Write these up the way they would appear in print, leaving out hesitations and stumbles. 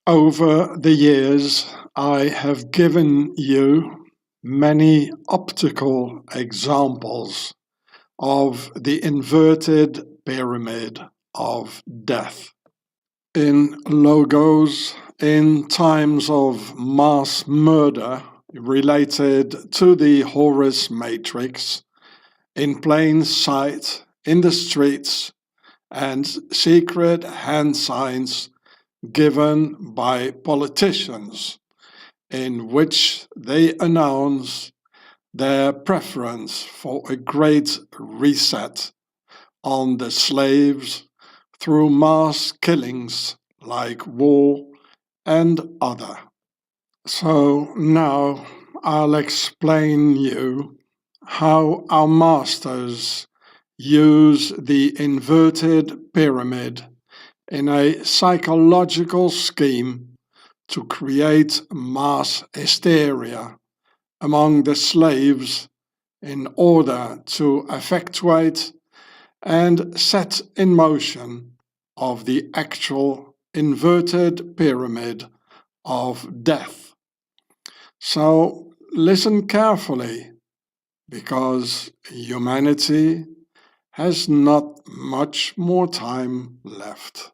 Over the years, I have given you many optical examples of the inverted pyramid of death. In logos, in times of mass murder related to the Horus matrix, in plain sight, in the streets, and secret hand signs given by politicians in which they announce their preference for a great reset on the slaves through mass killings like war and other. So now I'll explain you how our masters use the inverted pyramid in a psychological scheme to create mass hysteria among the slaves in order to effectuate and set in motion of the actual inverted pyramid of death. So listen carefully, because humanity has not much more time left.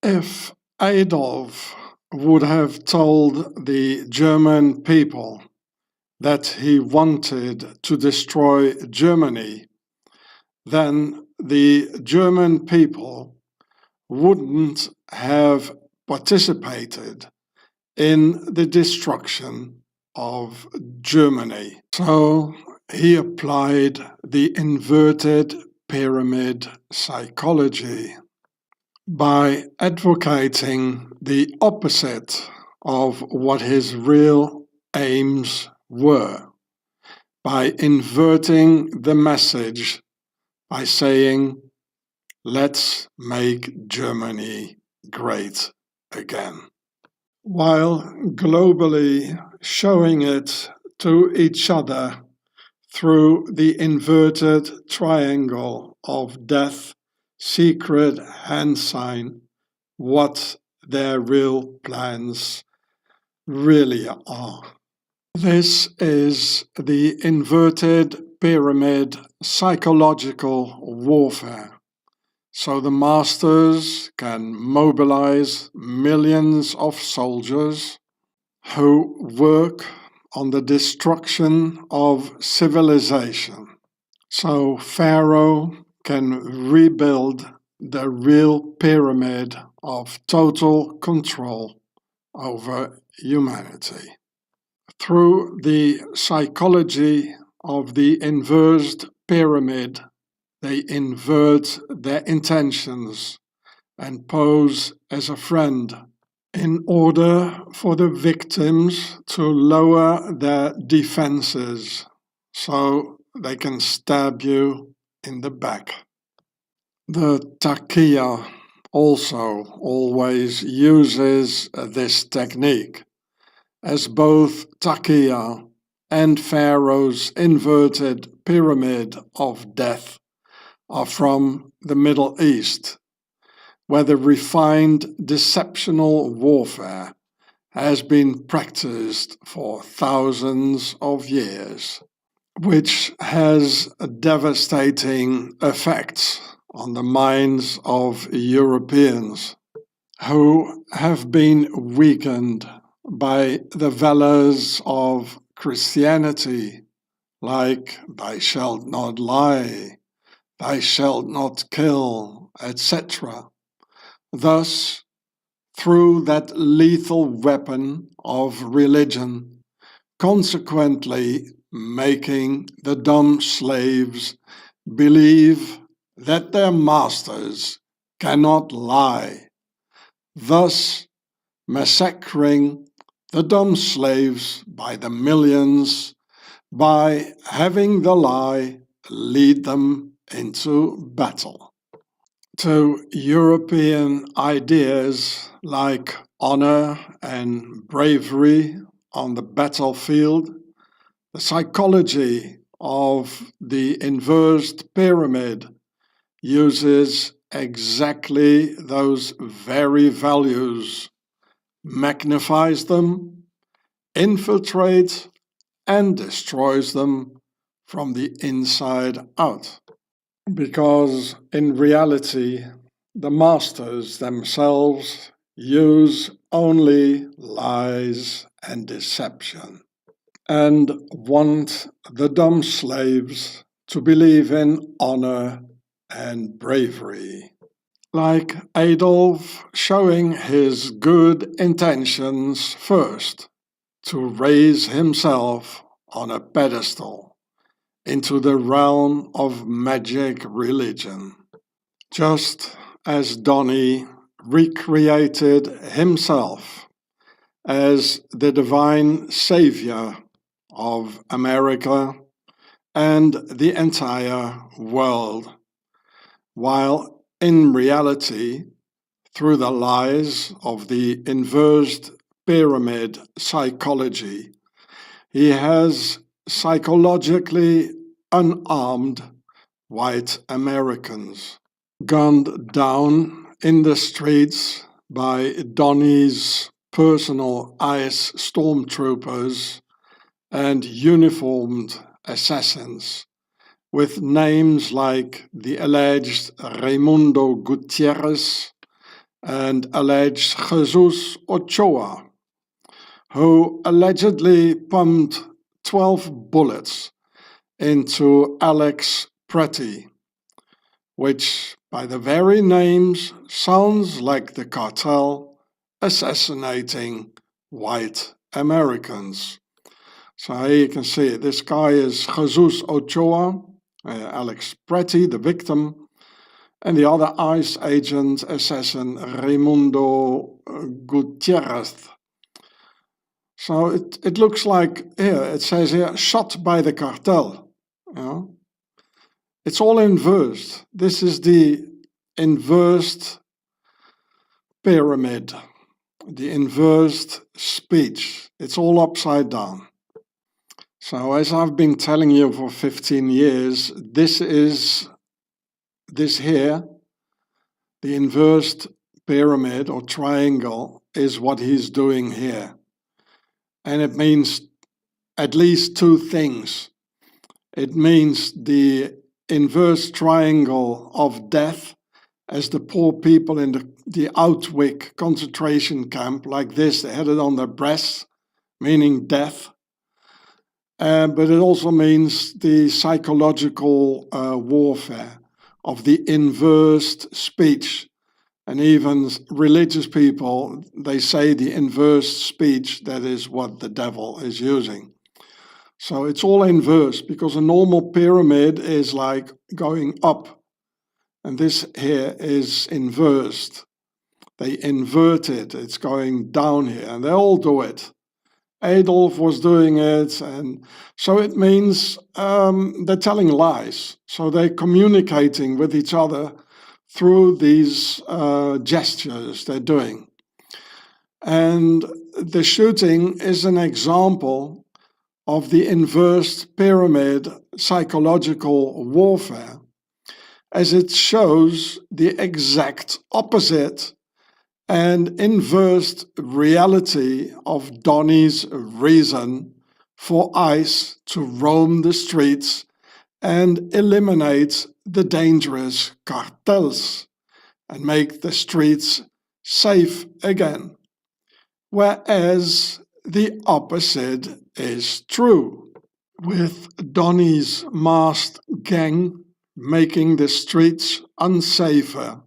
If Adolf would have told the German people that he wanted to destroy Germany, then the German people wouldn't have participated in the destruction of Germany. So he applied the inverted pyramid psychology by advocating the opposite of what his real aims were, by inverting the message by saying, "Let's make Germany great again," while globally showing it to each other through the inverted triangle of death, secret hand sign, what their real plans really are. This is the inverted pyramid psychological warfare. So the masters can mobilize millions of soldiers who work on the destruction of civilization. So Pharaoh can rebuild the real pyramid of total control over humanity. Through the psychology of the inverted pyramid, they invert their intentions and pose as a friend in order for the victims to lower their defenses so they can stab you in the back. The taqiyya also always uses this technique, as both taqiyya and Pharaoh's inverted pyramid of death are from the Middle East, where the refined deceptional warfare has been practiced for thousands of years, which has devastating effects on the minds of Europeans who have been weakened by the valors of Christianity, like "thou shalt not lie," "thou shalt not kill," etc. Thus, through that lethal weapon of religion, consequently making the dumb slaves believe that their masters cannot lie, thus massacring the dumb slaves by the millions by having the lie lead them into battle. To European ideas like honor and bravery on the battlefield, the psychology of the inverted pyramid uses exactly those very values magnifies them, infiltrates, and destroys them from the inside out. Because in reality, the masters themselves use only lies and deception, and want the dumb slaves to believe in honor and bravery. Like Adolf showing his good intentions first, to raise himself on a pedestal into the realm of magic religion. Just as Donny recreated himself as the divine savior of America and the entire world, while in reality, through the lies of the inverted pyramid psychology, he has psychologically unarmed white Americans, gunned down in the streets by Donny's personal ICE stormtroopers and uniformed assassins, with names like the alleged Raimundo Gutierrez and alleged Jesus Ochoa, who allegedly pumped 12 bullets into Alex Pretty, which by the very names sounds like the cartel assassinating white Americans. So here you can see it. This guy is Jesus Ochoa, Alex Pretty, the victim, and the other ICE agent assassin Raimundo Gutierrez. So it looks like here, it says here, shot by the cartel. You know? It's all inversed. This is the inversed pyramid, the inversed speech. It's all upside down. So as I've been telling you for 15 years, this here, the inversed pyramid or triangle, is what he's doing here. And it means at least two things. It means the inverse triangle of death, as the poor people in the Auschwitz concentration camp, like this, they had it on their breasts, meaning death. But it also means the psychological warfare of the inversed speech. And even religious people, they say the inversed speech, that is what the devil is using. So it's all inverse, because a normal pyramid is like going up. And this here is inversed. They invert it. It's going down here. And they all do it. Adolf was doing it. And so it means they're telling lies. So they're communicating with each other through these gestures they're doing. And the shooting is an example of the inversed pyramid psychological warfare, as it shows the exact opposite and inversed reality of Donny's reason for ICE to roam the streets and eliminate the dangerous cartels and make the streets safe again. Whereas the opposite is true, with Donny's masked gang making the streets unsafer,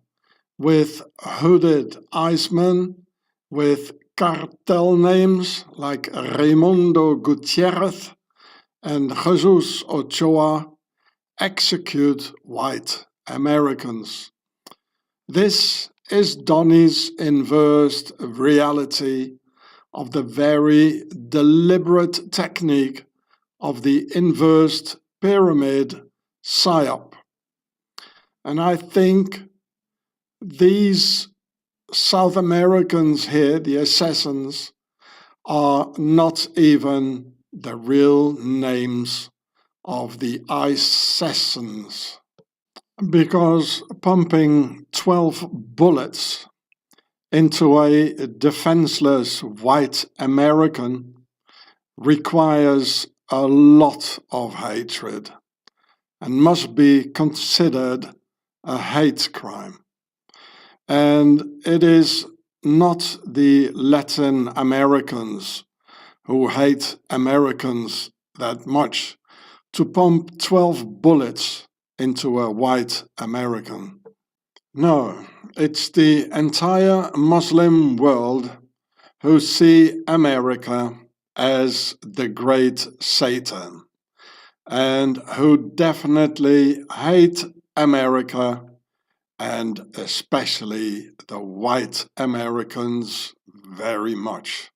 with hooded icemen, with cartel names like Raimundo Gutierrez and Jesus Ochoa execute white Americans. This is Donny's inversed reality of the very deliberate technique of the inversed pyramid psyop. And I think these South Americans here, the assassins, are not even the real names of the assassins. Because pumping 12 bullets into a defenseless white American requires a lot of hatred and must be considered a hate crime. And it is not the Latin Americans who hate Americans that much to pump 12 bullets into a white American. No, it's the entire Muslim world who see America as the great Satan and who definitely hate America and especially the white Americans very much.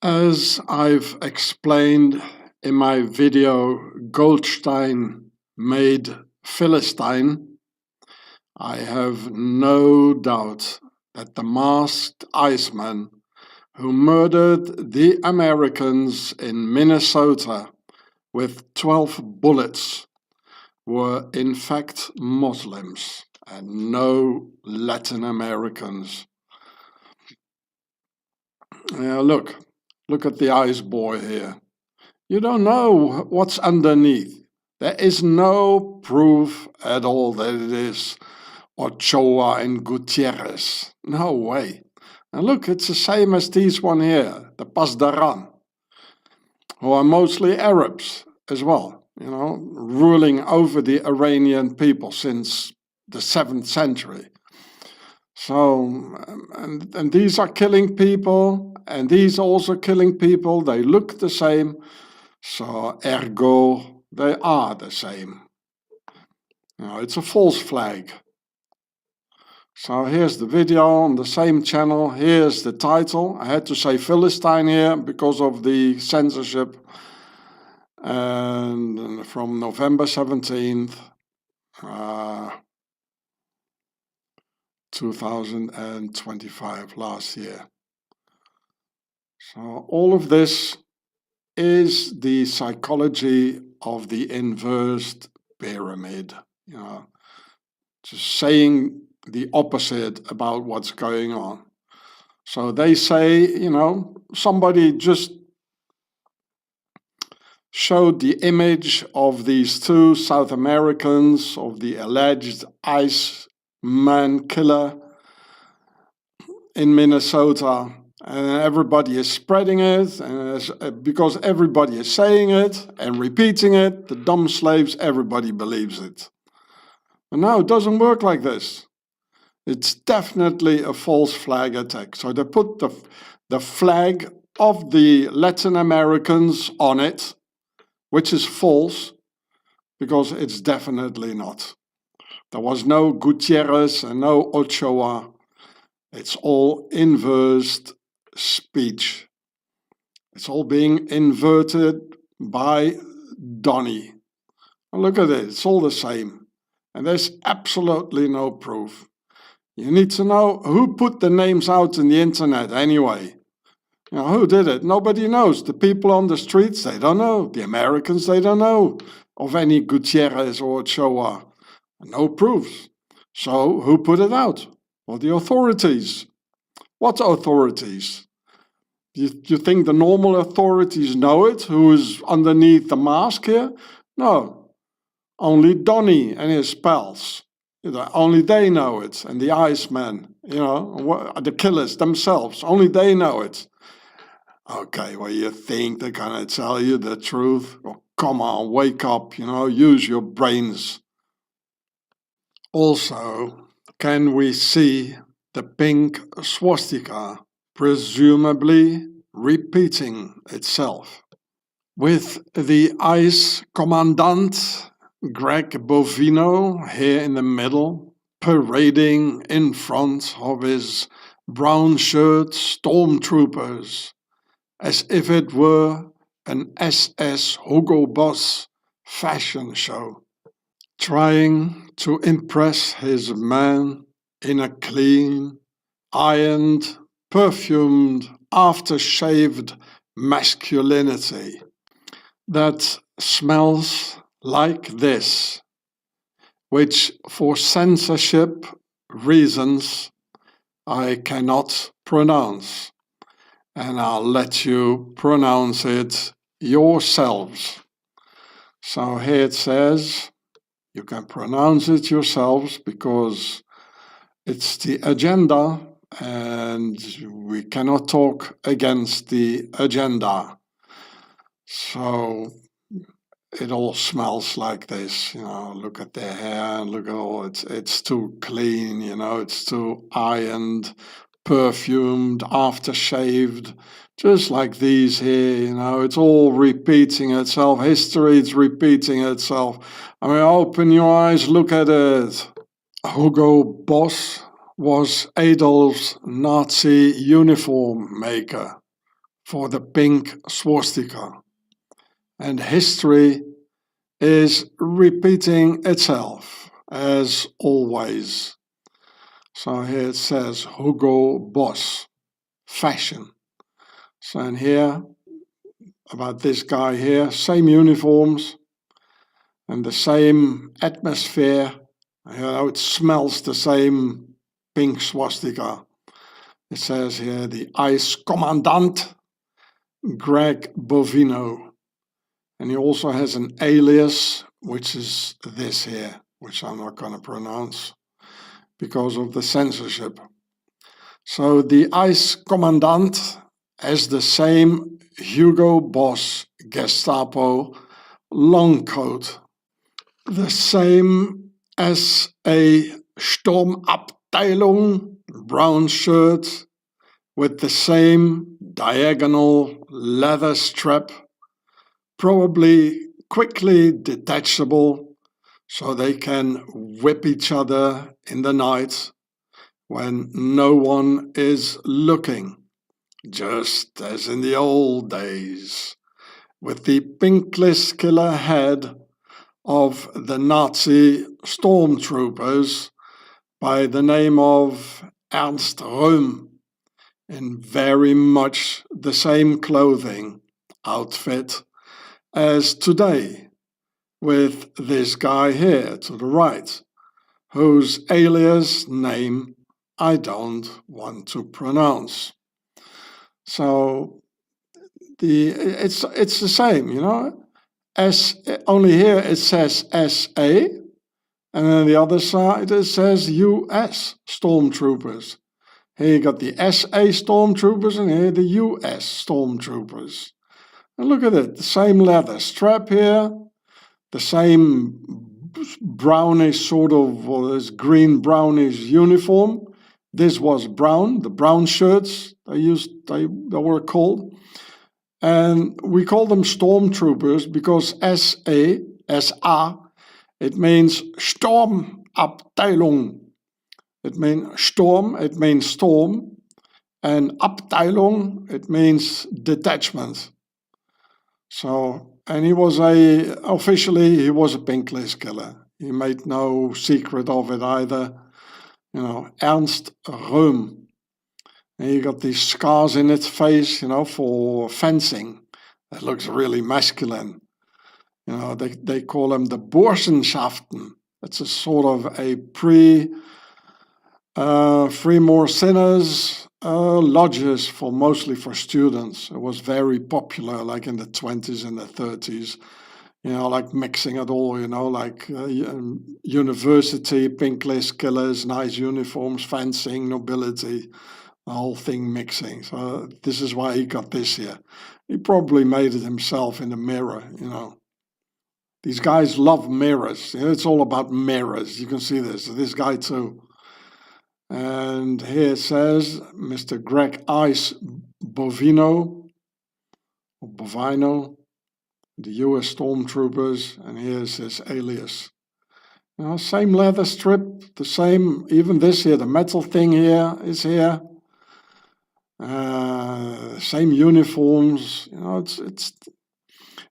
As I've explained in my video Goldstein Made Philistine, I have no doubt that the masked Iceman who murdered the Americans in Minnesota with 12 bullets were in fact Muslims and no Latin Americans. Now look at the ice boy here. You don't know what's underneath. There is no proof at all that it is Ochoa and Gutierrez. No way. And look, it's the same as these one here, the Pasdaran, who are mostly Arabs as well, ruling over the Iranian people since the 7th century. So, and these are killing people, and these also killing people. They look the same, so ergo, they are the same. It's a false flag. So here's the video on the same channel. Here's the title. I had to say Philistine here because of the censorship. And from November 17th, 2025, last year. So all of this is the psychology of the inverted pyramid. Just saying the opposite about what's going on. So they say, somebody just showed the image of these two South Americans, of the alleged Iceman killer in Minnesota, and everybody is spreading it, and because everybody is saying it and repeating it, the dumb slaves, everybody believes it. And no, it doesn't work like this. It's definitely a false flag attack. So they put the flag of the Latin Americans on it, which is false, because it's definitely not. There was no Gutierrez and no Ochoa. It's all inverted speech. It's all being inverted by Donnie. And look at it, it's all the same. And there's absolutely no proof. You need to know who put the names out in the internet anyway. Who did it? Nobody knows. The people on the streets, they don't know. The Americans, they don't know of any Gutierrez or Ochoa. No proofs. So who put it out? Well, the authorities. What authorities? You think the normal authorities know it? Who is underneath the mask here? No. Only Donnie and his pals. Only they know it. And the Iceman, the killers themselves, only they know it. Okay, well, you think they're going to tell you the truth? Oh, come on, wake up, use your brains. Also, can we see the pink swastika presumably repeating itself? With the ICE commandant, Greg Bovino, here in the middle, parading in front of his brown shirt stormtroopers, as if it were an SS Hugo Boss fashion show, trying to impress his men in a clean, ironed, perfumed, aftershaved masculinity that smells like this, which for censorship reasons I cannot pronounce, and I'll let you pronounce it yourselves. So here it says, you can pronounce it yourselves because it's the agenda and we cannot talk against the agenda. So it all smells like this, look at their hair and look at all, it's too clean, it's too ironed, perfumed, aftershaved, just like these here, it's all repeating itself. History is repeating itself. I mean, open your eyes, look at it. Hugo Boss was Adolf's Nazi uniform maker for the pink swastika. And history is repeating itself, as always. So here it says Hugo Boss, fashion. So and here, about this guy here, same uniforms and the same atmosphere. It smells the same pink swastika. It says here the ice commandant, Greg Bovino. And he also has an alias, which is this here, which I'm not going to pronounce because of the censorship. So the ice commandant has the same Hugo Boss Gestapo long coat, the same as a Sturmabteilung brown shirt with the same diagonal leather strap, probably quickly detachable so they can whip each other in the night when no one is looking, just as in the old days, with the pinkless killer head of the Nazi stormtroopers by the name of Ernst Röhm, in very much the same clothing outfit as today, with this guy here to the right, whose alias name I don't want to pronounce. So it's the same, As only here it says SA, and then the other side it says US stormtroopers. Here you got the SA stormtroopers and here the US stormtroopers. And look at it, the same leather strap here, the same brownish sort of, or this green brownish uniform. This was brown, the brown shirts they were called. And we call them stormtroopers because SA, it means Sturmabteilung. It means storm, and Abteilung, it means detachment. So, and he was officially he was a pinkless killer. He made no secret of it either. Ernst Röhm. And he got these scars in his face, for fencing. That looks really masculine. They call them the Burschenschaften. It's a sort of a Freemore sinners lodges mostly for students. It was very popular, like in the 20s and the 30s. Like mixing it all. Like university, pinkless killers, nice uniforms, fencing, nobility, the whole thing mixing. So this is why he got this here. He probably made it himself in the mirror. These guys love mirrors. It's all about mirrors. You can see this guy too. And here it says Mr. Greg Ice Bovino, the US stormtroopers, and here's his alias. Same leather strip, the same, even this here, the metal thing here is here. Same uniforms,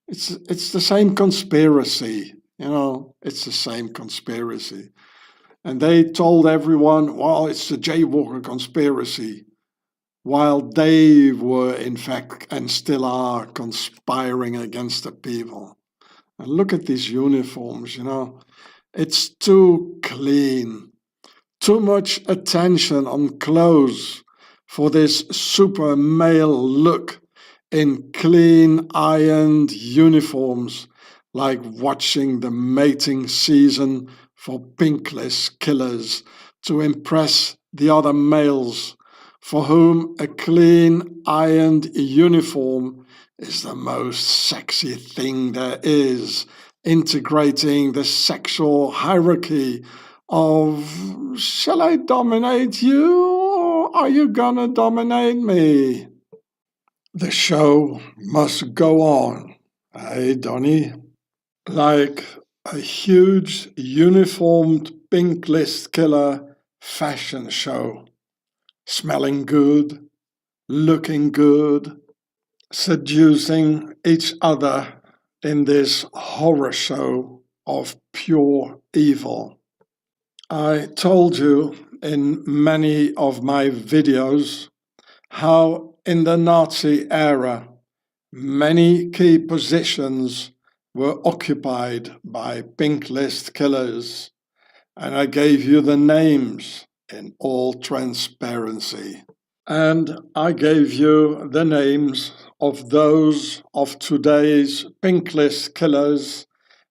it's the same conspiracy, it's the same conspiracy. And they told everyone, well, it's the Jaywalker conspiracy, while they were, in fact, and still are, conspiring against the people. And look at these uniforms, it's too clean, Too much attention on clothes for this super male look in clean ironed uniforms, like watching the mating season for pinkless killers to impress the other males, for whom a clean ironed uniform is the most sexy thing there is, integrating the sexual hierarchy of shall I dominate you or are you gonna dominate me? The show must go on, eh, Donny? Like a huge uniformed pink list killer fashion show. Smelling good, looking good, seducing each other in this horror show of pure evil. I told you in many of my videos how in the Nazi era many key positions were occupied by pink list killers, and I gave you the names in all transparency. And I gave you the names of those of today's pink list killers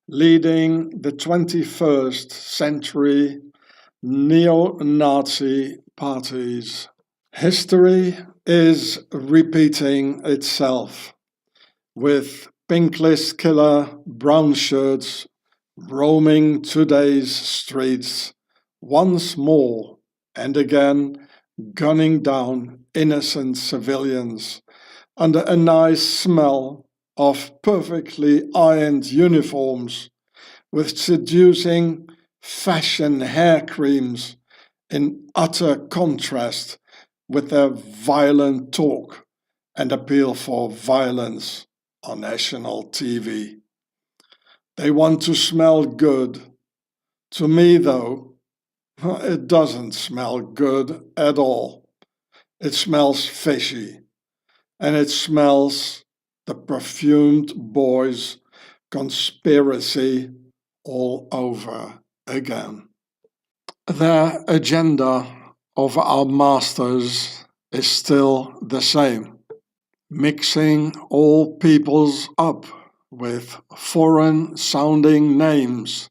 leading the 21st century neo-Nazi parties. History is repeating itself, with pink list killer brown shirts roaming today's streets once more and again, gunning down innocent civilians under a nice smell of perfectly ironed uniforms with seducing fashion hair creams in utter contrast with their violent talk and appeal for violence on national TV. They want to smell good. To me, though, it doesn't smell good at all. It smells fishy, and it smells the perfumed boys' conspiracy all over again. The agenda of our masters is still the same, mixing all peoples up with foreign-sounding names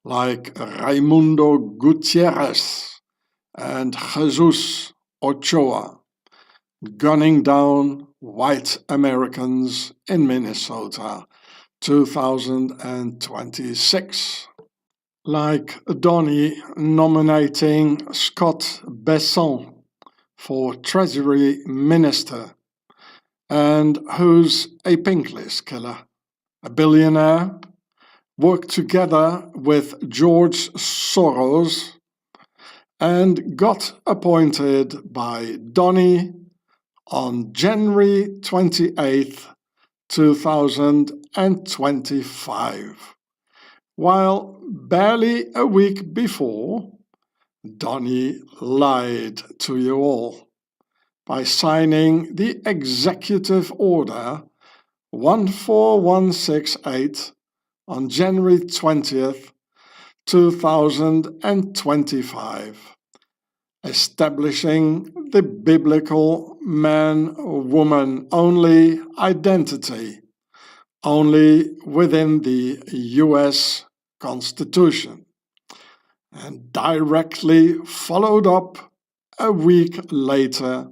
like Raimundo Gutierrez and Jesus Ochoa, gunning down white Americans in Minnesota 2026. Like Donny nominating Scott Besson for Treasury Minister, and who's a pink list killer, a billionaire, worked together with George Soros and got appointed by Donny on January 28th, 2025. While barely a week before, Donny lied to you all by signing the Executive Order 14168 on January 20th, 2025, establishing the biblical man-woman only identity only within the US Constitution, and directly followed up a week later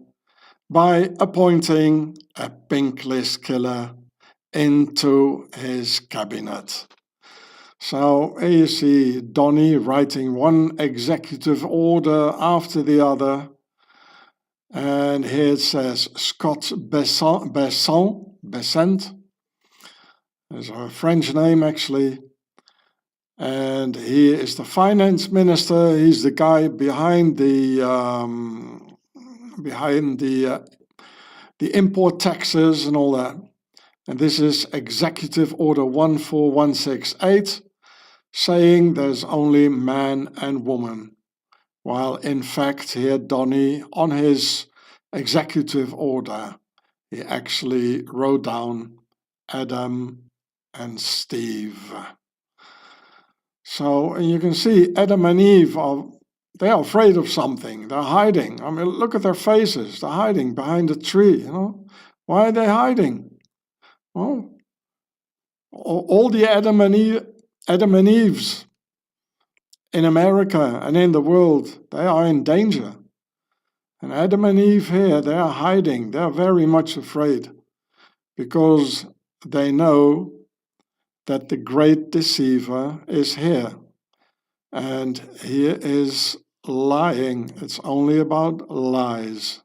by appointing a pink list killer into his cabinet. So here you see Donny writing one executive order after the other, and here it says Scott Bessent, is a French name actually, and he is the finance minister. He's the guy behind the import taxes and all that. And this is Executive Order 14168, saying there's only man and woman, while in fact here Donny, on his executive order, he actually wrote down Adam and Steve. So you can see Adam and Eve they're afraid of something. They're hiding. I mean, look at their faces. They're hiding behind a tree, you know. Why are they hiding? Well, all the Adam and Eves in America and in the world, they are in danger. And Adam and Eve here, they are hiding. They are very much afraid because they know that the great deceiver is here. And he is lying. It's only about lies.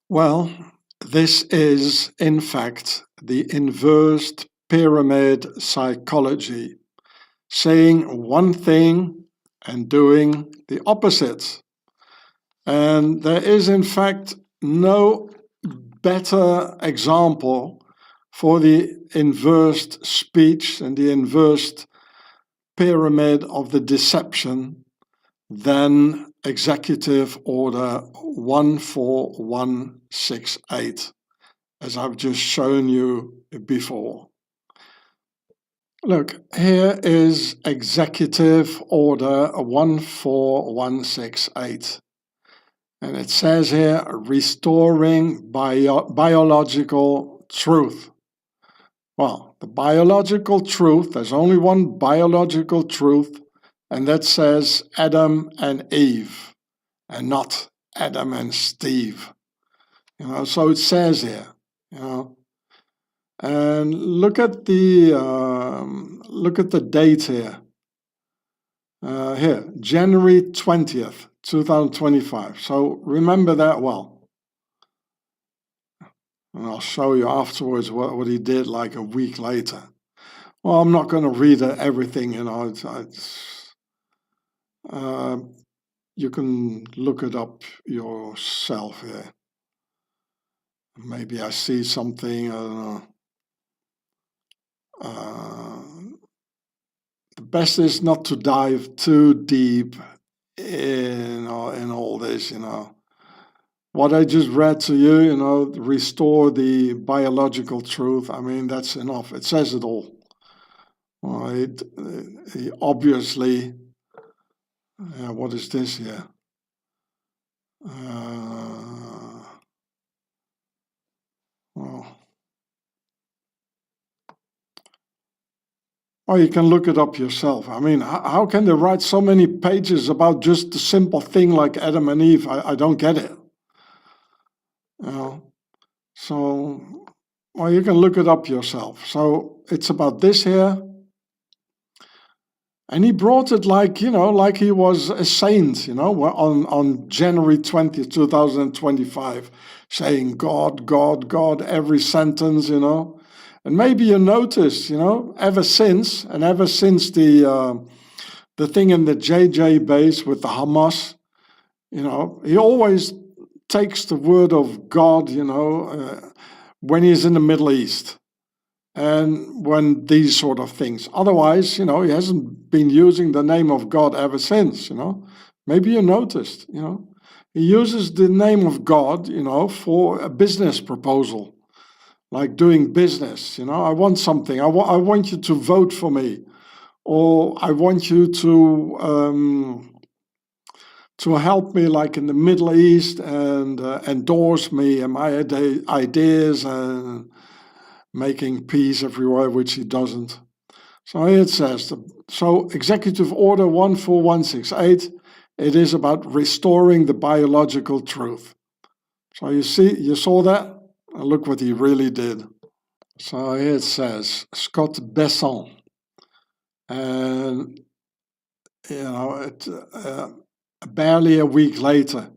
Well, this is, in fact, the inverted pyramid psychology, saying one thing and doing the opposite. And there is, in fact, no better example for the inversed speech and the inversed pyramid of the deception than Executive Order 14168, as I've just shown you before. Look, here is Executive Order 14168. And it says here, restoring biological truth. Well, the biological truth, there's only one biological truth, and that says Adam and Eve, and not Adam and Steve. You know, so it says here, you know. And look at the date here. Here, January 20th, 2025. So remember that well. And I'll show you afterwards what he did like a week later. Well, I'm not going to read everything, you know. You can look it up yourself here. Maybe I see something, I don't know. The best is not to dive too deep in all this, you know. What I just read to you, you know, restore the biological truth. I mean, that's enough. It says it all. Well, he obviously, what is this here? Well, you can look it up yourself. I mean, how can they write so many pages about just a simple thing like Adam and Eve? I don't get it. You know? So, well, you can look it up yourself. So it's about this here. And he brought it like, you know, like he was a saint, you know, on January 20th, 2025, saying God, God, God, every sentence, you know. And maybe you noticed, you know, ever since the thing in the JJ base with the Hamas, you know, he always takes the word of God, you know, when he's in the Middle East. And when these sort of things. Otherwise, you know, he hasn't been using the name of God ever since, you know. Maybe you noticed, you know. He uses the name of God, you know, for a business proposal, like doing business, you know. I want something. I want you to vote for me. Or I want you to help me like in the Middle East and endorse me and my ideas and making peace everywhere, which he doesn't. So here it says, so Executive Order 14168, it is about restoring the biological truth. So you saw that? And look what he really did. So here it says, Scott Besson. And, you know, barely a week later,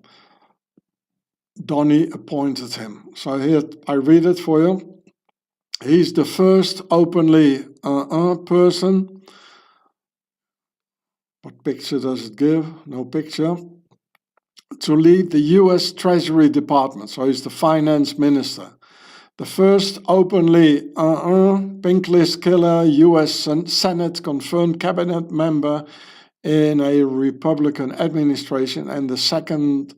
Donny appointed him. So here, I read it for you. He's the first openly person. What picture does it give? No picture. To lead the US Treasury Department. So he's the finance minister. The first openly pink list killer US Senate confirmed cabinet member in a Republican administration. And the second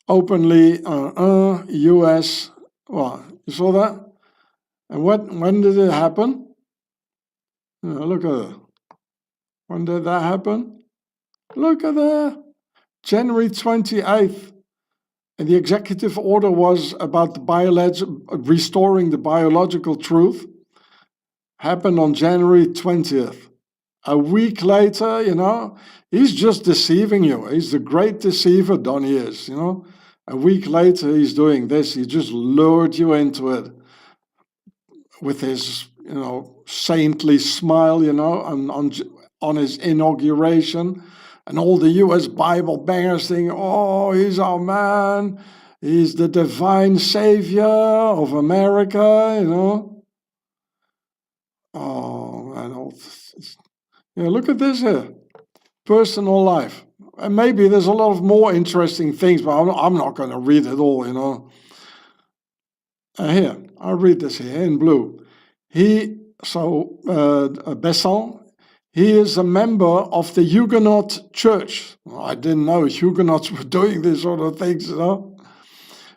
openly US, well, you saw that? And when did it happen? Look at that. When did that happen? Look at that. January 28th. And the executive order was about restoring the biological truth. Happened on January 20th. A week later, he's just deceiving you. He's the great deceiver, Donnie is, A week later, he's doing this. He just lured you into it with his, saintly smile, on his inauguration. And all the U.S. Bible bangers think, oh, he's our man. He's the divine savior of America, Oh, and look at this here. Personal life. And maybe there's a lot of more interesting things, but I'm not going to read it all, Here, I'll read this here in blue. Besson, he is a member of the Huguenot Church. Well, I didn't know Huguenots were doing these sort of things, A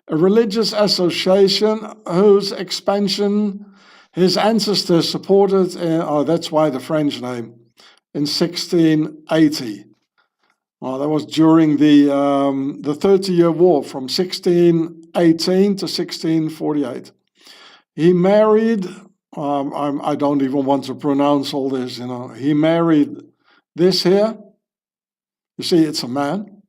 religious association whose expansion his ancestors supported, that's why the French name, in 1680. Well, that was during the 30-year War from 1618 to 1648. He married, I don't even want to pronounce all this, He married this here. You see, it's a man.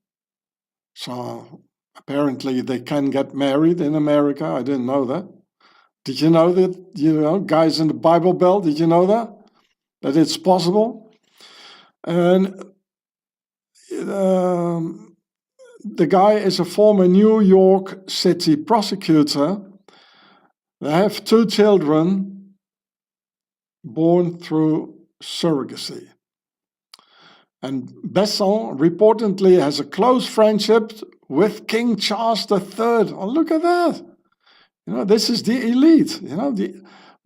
So apparently they can get married in America. I didn't know that. Did you know that, guys in the Bible Belt, did you know that? That it's possible? And the guy is a former New York City prosecutor. They have 2 children born through surrogacy. And Besson reportedly has a close friendship with King Charles III. Oh, look at that. This is the elite.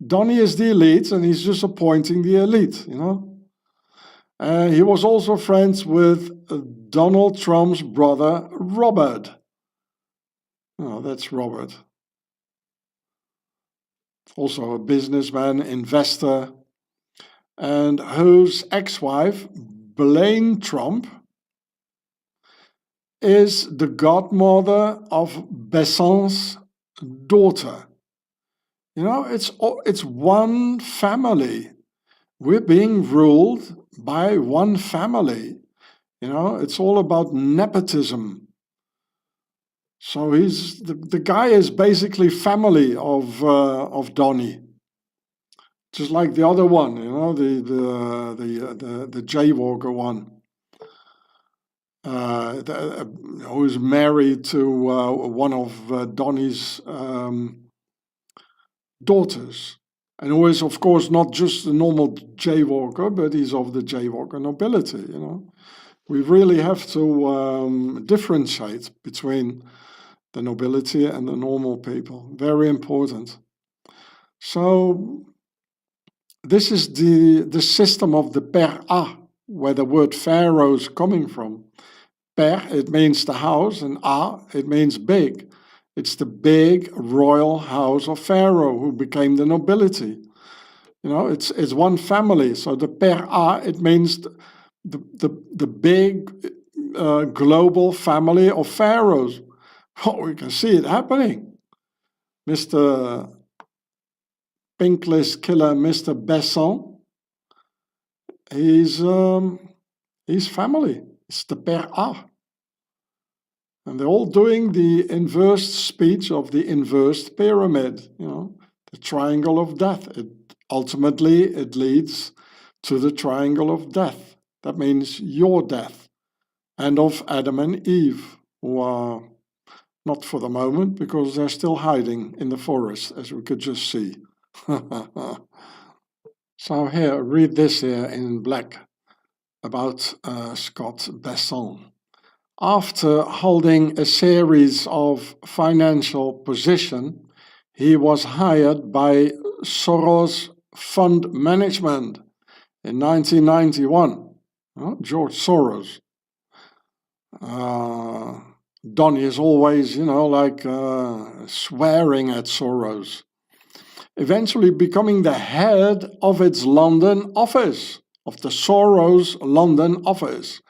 Donnie is the elite, and he's just appointing the elite, He was also friends with Donald Trump's brother, Robert. Oh, that's Robert. Also a businessman, investor, and whose ex-wife, Blaine Trump, is the godmother of Besson's daughter. It's one family. We're being ruled by one family. It's all about nepotism. So the guy is basically family of Donnie, just like the other one, the jaywalker one, who is married to one of Donnie's daughters, and who is of course not just a normal jaywalker, but he's of the jaywalker nobility. We really have to differentiate between the nobility and the normal people. Very important. So this is the system of the Père A, where the word Pharaoh is coming from. Père, it means the house, and A, it means big. It's the big royal house of Pharaoh who became the nobility. It's one family. So the Père A, it means the big global family of pharaohs. Oh, we can see it happening. Mr. Pink List killer, Mr. Besson, he's family. It's the Père A. And they're all doing the inverse speech of the inverse pyramid, the triangle of death. Ultimately, it leads to the triangle of death. That means your death, and of Adam and Eve, who are not for the moment, because they're still hiding in the forest, as we could just see. So here, read this here in black about Scott Besson. After holding a series of financial positions, he was hired by Soros Fund Management in 1991. George Soros. Donnie is always, swearing at Soros. Eventually becoming the head of its London office, of the Soros London office,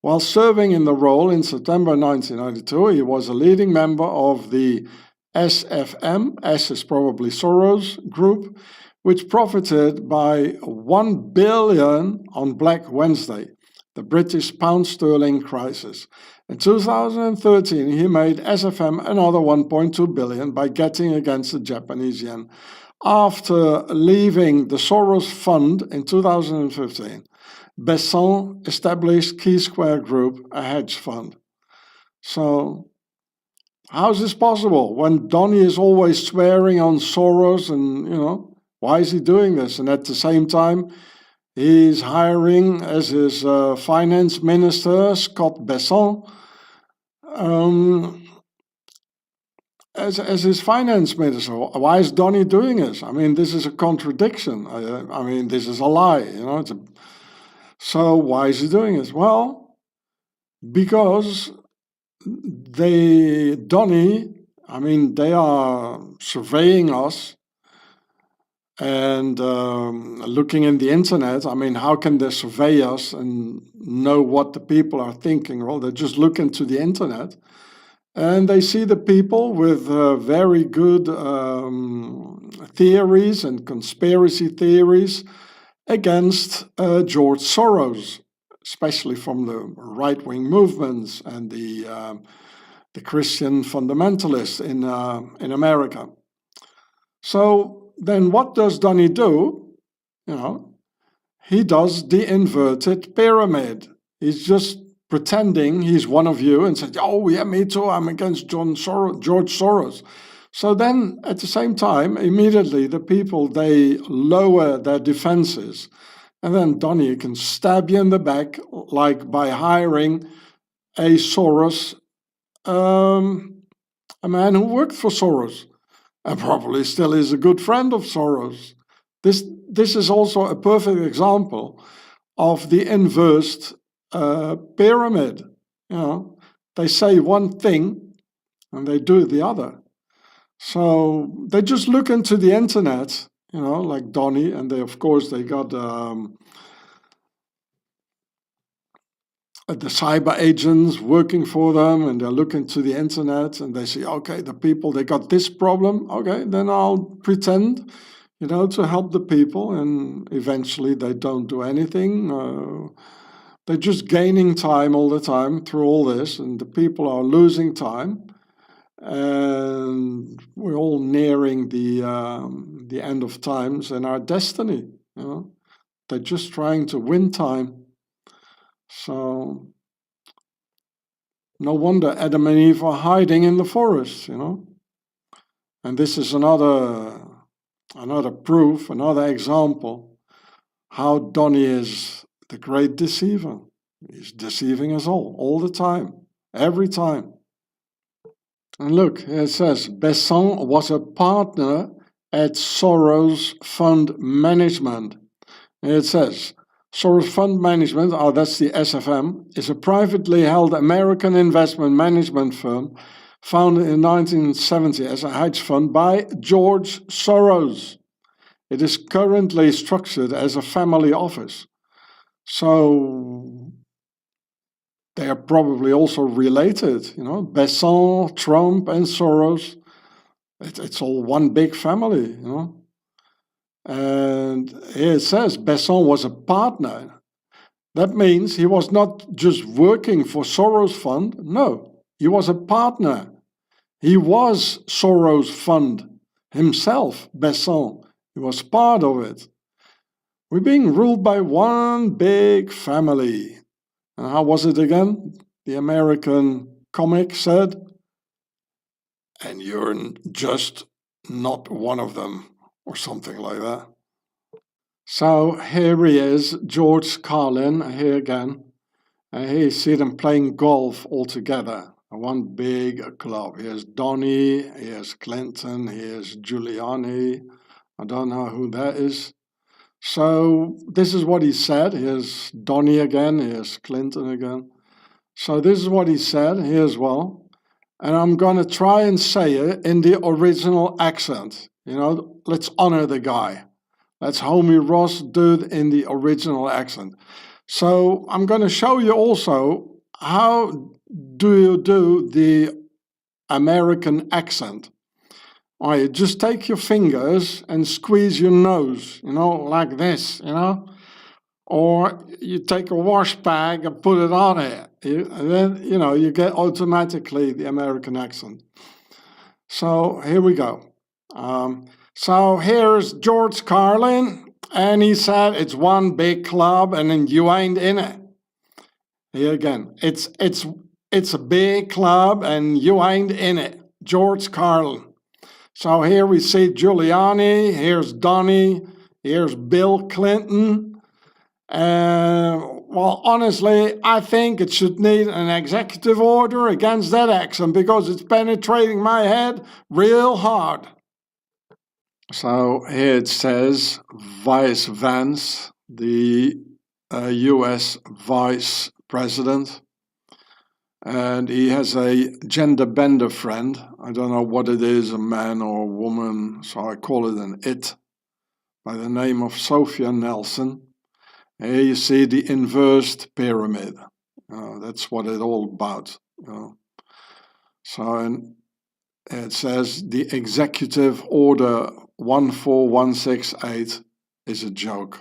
While serving in the role in September 1992, he was a leading member of the SFM, S is probably Soros Group, which profited by 1 billion on Black Wednesday, the British pound sterling crisis. In 2013, he made SFM another 1.2 billion by getting against the Japanese yen. After leaving the Soros Fund in 2015, Besson established G.I.U.R.E.H Group, a hedge fund. So, how is this possible when Donny is always swearing on Soros and, why is he doing this? And at the same time, he's hiring as his finance minister, Scott Besson, as his finance minister. Why is Donny doing this? I mean, this is a contradiction. I mean, this is a lie. So why is he doing this? Well, because Donny, they are surveying us and looking in the internet. How can they survey us and know what the people are thinking? Well, they just look into the internet and they see the people with very good theories and conspiracy theories against George Soros, especially from the right-wing movements and the Christian fundamentalists in America. So then what does Donny do? He does the inverted pyramid. He's just pretending he's one of you and says, oh, yeah, me too, I'm against George Soros. So then, at the same time, immediately the people, they lower their defenses. And then Donny can stab you in the back, like by hiring a Soros, a man who worked for Soros, and probably still is a good friend of Soros. This is also a perfect example of the inverse pyramid. They say one thing and they do the other. So they just look into the internet, like Donny, and they got the cyber agents working for them, and they look into the internet and they say, okay, the people, they got this problem. Okay, then I'll pretend, to help the people, and eventually they don't do anything. They're just gaining time all the time through all this, and the people are losing time. And we're all nearing the end of times and our destiny. They're just trying to win time. So no wonder Adam and Eve are hiding in the forest. And this is another proof, another example how Donny is the great deceiver. He's deceiving us all the time, every time. And look, it says, Besson was a partner at Soros Fund Management. And it says, Soros Fund Management, that's the SFM, is a privately held American investment management firm founded in 1970 as a hedge fund by George Soros. It is currently structured as a family office. So they are probably also related, Besson, Trump, and Soros. It's all one big family, And here it says Besson was a partner. That means he was not just working for Soros Fund. No, he was a partner. He was Soros Fund himself, Besson. He was part of it. We're being ruled by one big family. And how was it again? The American comic said, and you're just not one of them, or something like that. So here he is, George Carlin, here again. And here you see them playing golf all together. One big club. Here's Donny, here's Clinton, here's Giuliani. I don't know who that is. So this is what he said. Here's Donny again, here's Clinton again. So this is what he said here as well. And I'm going to try and say it in the original accent. Let's honor the guy. Let's homie Ross do it in the original accent. So I'm going to show you also how do you do the American accent. Or you just take your fingers and squeeze your nose, like this, or you take a wash bag and put it on it. And then, you get automatically the American accent. So here we go. So here's George Carlin, and he said it's one big club, and then you ain't in it. Here again, it's a big club, and you ain't in it. George Carlin. So here we see Giuliani, here's Donnie, here's Bill Clinton. Well, honestly, I think it should need an executive order against that accent because it's penetrating my head real hard. So here it says Vice Vance, the US Vice President, and he has a gender bender friend. I don't know what it is, a man or a woman, so I call it an it, by the name of Sophia Nelson. Here you see the inversed pyramid. That's what it's all about. So it says the Executive Order 14168 is a joke.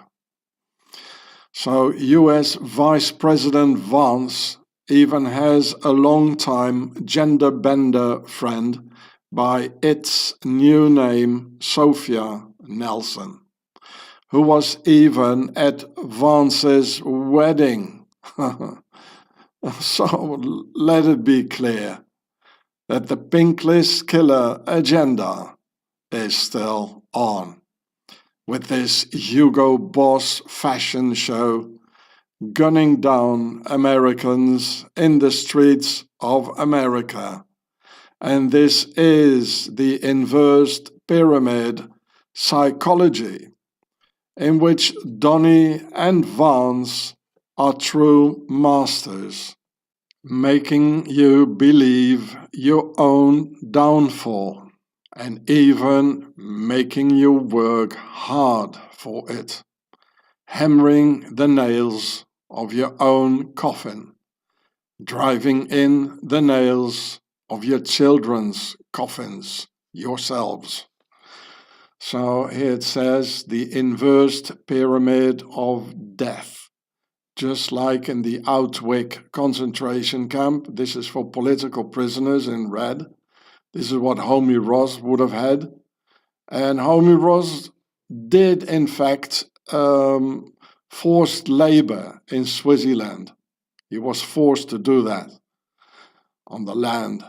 So US Vice President Vance even has a long-time gender bender friend by its new name, Sophia Nelson, who was even at Vance's wedding. So let it be clear that the pink list killer agenda is still on, with this Hugo Boss fashion show gunning down Americans in the streets of America. And this is the inversed pyramid psychology, in which Donnie and Vance are true masters, making you believe your own downfall and even making you work hard for it, hammering the nails of your own coffin, driving in the nails of your children's coffins yourselves. So here it says the inversed pyramid of death. Just like in the Auschwitz concentration camp, this is for political prisoners in red. This is what Homie Ross would have had. And Homie Ross did, in fact, forced labor in Swaziland. He was forced to do that on the land.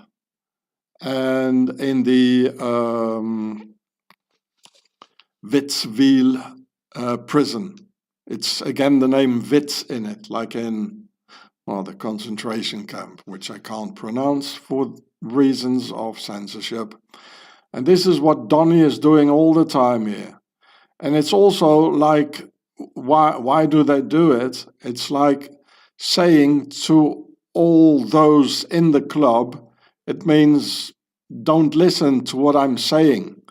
And in the Witzwil prison, it's again the name Witz in it, like in the concentration camp, which I can't pronounce for reasons of censorship. And this is what Donnie is doing all the time here. And it's also like, why do they do it? It's like saying to all those in the club, it means don't listen to what I'm saying,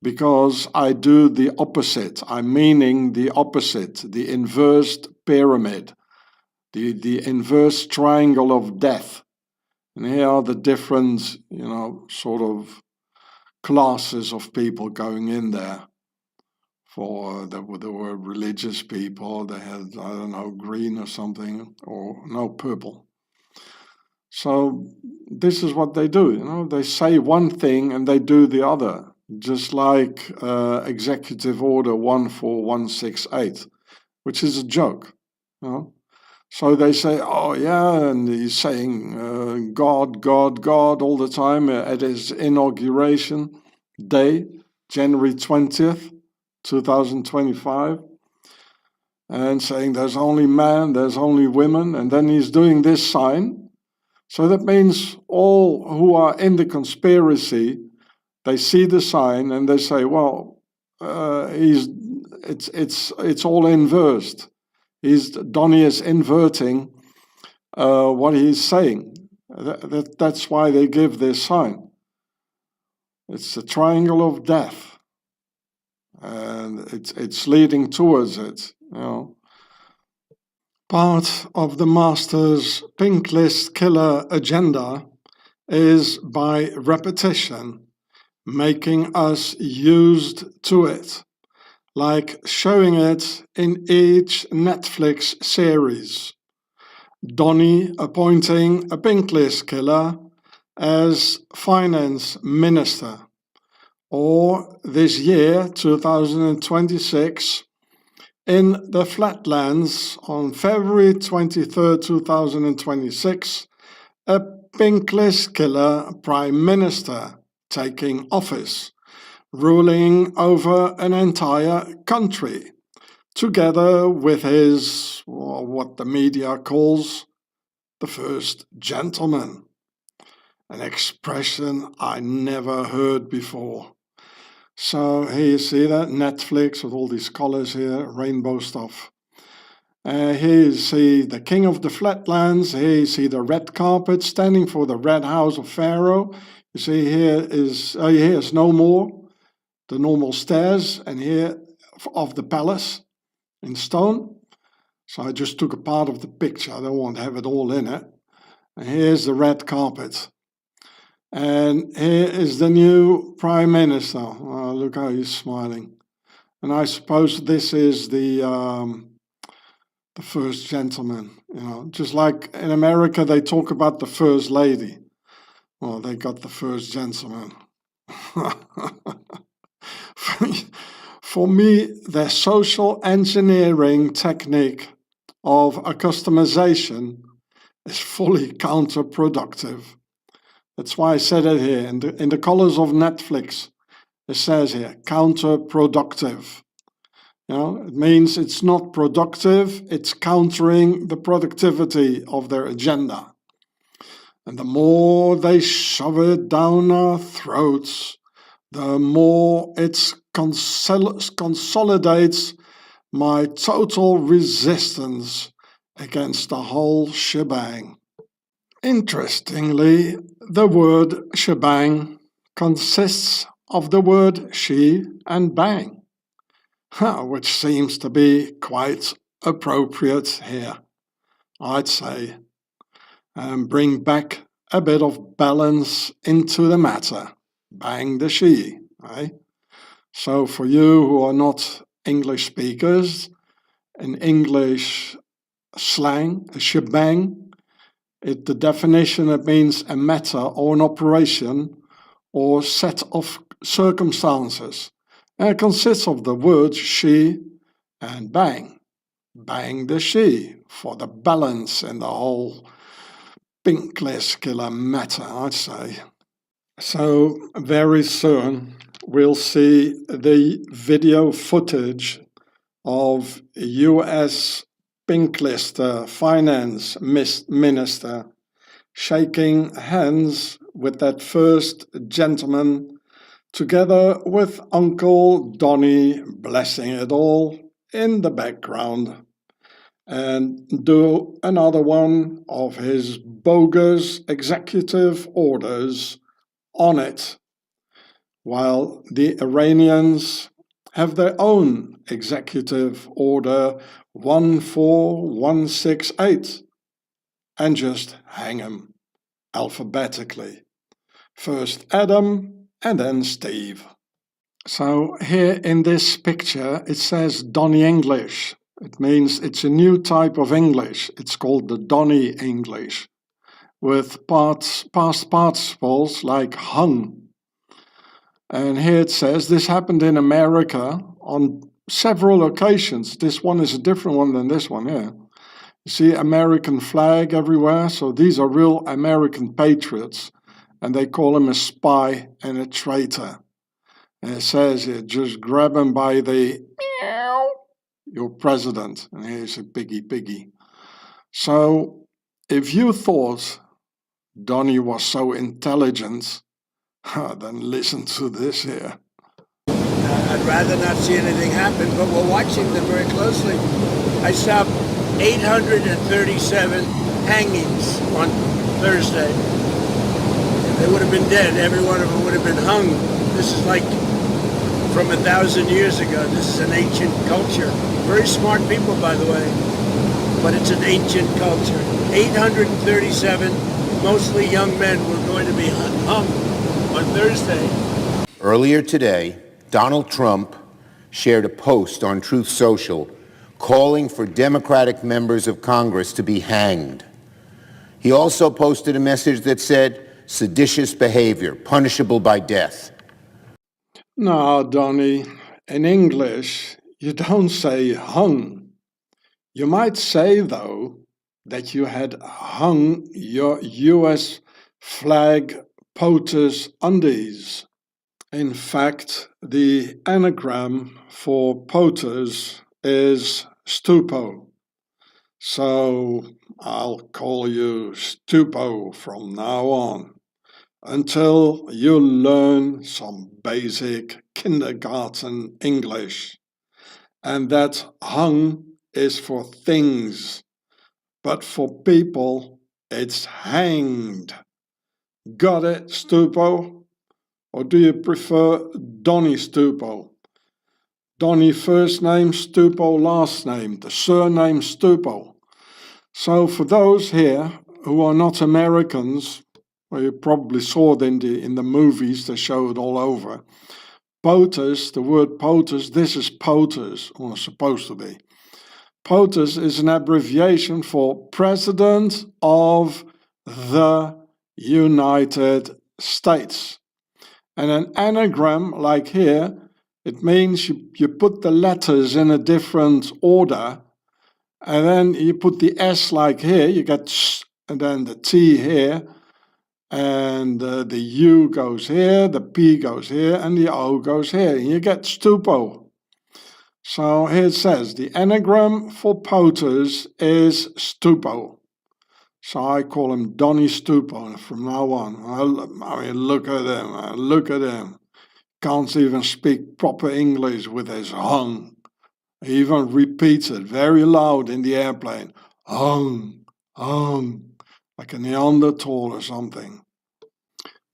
because I do the opposite. I'm meaning the opposite, the inversed pyramid, the inverse triangle of death. And here are the different, sort of classes of people going in there. There were religious people, they had, I don't know, green or something, or no, purple. So this is what they do, they say one thing and they do the other, just like Executive Order 14168, which is a joke. So they say, oh yeah, and he's saying God, God, God all the time at his inauguration day, January 20th, 2025, and saying there's only man, there's only women, and then he's doing this sign. So that means all who are in the conspiracy, they see the sign and they say, well, it's all inversed. Donnie is inverting what he's saying. That's why they give this sign. It's the triangle of death, and it's leading towards it. Part of the master's pink list killer agenda is by repetition, making us used to it, like showing it in each Netflix series. Donny appointing a pink list killer as finance minister, or this year, 2026, in the Flatlands on February 23rd, 2026, a pink list killer prime minister taking office, ruling over an entire country, together with his, or what the media calls, the first gentleman. An expression I never heard before. So here you see that, Netflix with all these colors here, rainbow stuff. Here you see the king of the flatlands. Here you see the red carpet standing for the red house of Pharaoh. You see here is no more the normal stairs, and here of the palace in stone. So I just took a part of the picture. I don't want to have it all in it. And here's the red carpet. And here is the new Prime Minister. Oh, look how he's smiling. And I suppose this is the first gentleman. You know, just like in America they talk about the first lady. Well, they got the first gentleman. For me, their social engineering technique of a customization is fully counterproductive. That's why I said it here, in the colors of Netflix. It says here, counterproductive. You know, it means it's not productive, it's countering the productivity of their agenda. And the more they shove it down our throats, the more it consolidates my total resistance against the whole shebang. Interestingly, the word shebang consists of the word she and bang, which seems to be quite appropriate here, I'd say, and bring back a bit of balance into the matter. Bang the she, eh? So for you who are not English speakers, in English slang, a shebang, the definition, it means a matter or an operation or set of circumstances. And it consists of the words she and bang. Bang the she for the balance in the whole pink list killer matter, I'd say. So very soon we'll see the video footage of US pink list finance minister shaking hands with that first gentleman, together with Uncle Donny blessing it all in the background, and do another one of his bogus executive orders on it, while the Iranians have their own executive order 14168, and just hang them alphabetically. First Adam and then Steve. So here in this picture it says Donny English. It means it's a new type of English. It's called the Donny English, with past participles like hung. And here it says this happened in America on several occasions. This one is a different one than this one here. You see American flag everywhere, so these are real American patriots, and they call him a spy and a traitor. And it says here, just grab him by the meow, your president. And here's a piggy. So if you thought Donny was so intelligent, then listen to this here. I'd rather not see anything happen, but we're watching them very closely. I saw 837 hangings on Thursday. They would have been dead. Every one of them would have been hung. This is like from 1,000 years ago. This is an ancient culture. Very smart people, by the way. but it's an ancient culture. 837, mostly young men, were going to be hung on Thursday. Earlier today, Donald Trump shared a post on Truth Social calling for Democratic members of Congress to be hanged. He also posted a message that said, seditious behavior, punishable by death. Now, Donny, in English, you don't say hung. You might say, though, that you had hung your US flag POTUS undies. In fact, the anagram for POTUS is stupo. So I'll call you Stupo from now on, until you learn some basic kindergarten English. And that hung is for things, but for people it's hanged. Got it, Stupo? Or do you prefer Donny Stupo? Donny first name, Stupo last name, the surname Stupo. So for those here who are not Americans, well, you probably saw it in the movies, they show it all over. POTUS, the word POTUS, this is POTUS, or supposed to be. POTUS is an abbreviation for President of the United States. And an anagram, like here, it means you put the letters in a different order, and then you put the S like here, you get S, and then the T here, and the U goes here, the P goes here, and the O goes here, and you get Stupo. So here it says, the anagram for POTUS is Stupo. So I call him Donny Stupo from now on. I mean, look at him. Can't even speak proper English with his hung. He even repeats it very loud in the airplane. Hung, hung, like a Neanderthal or something.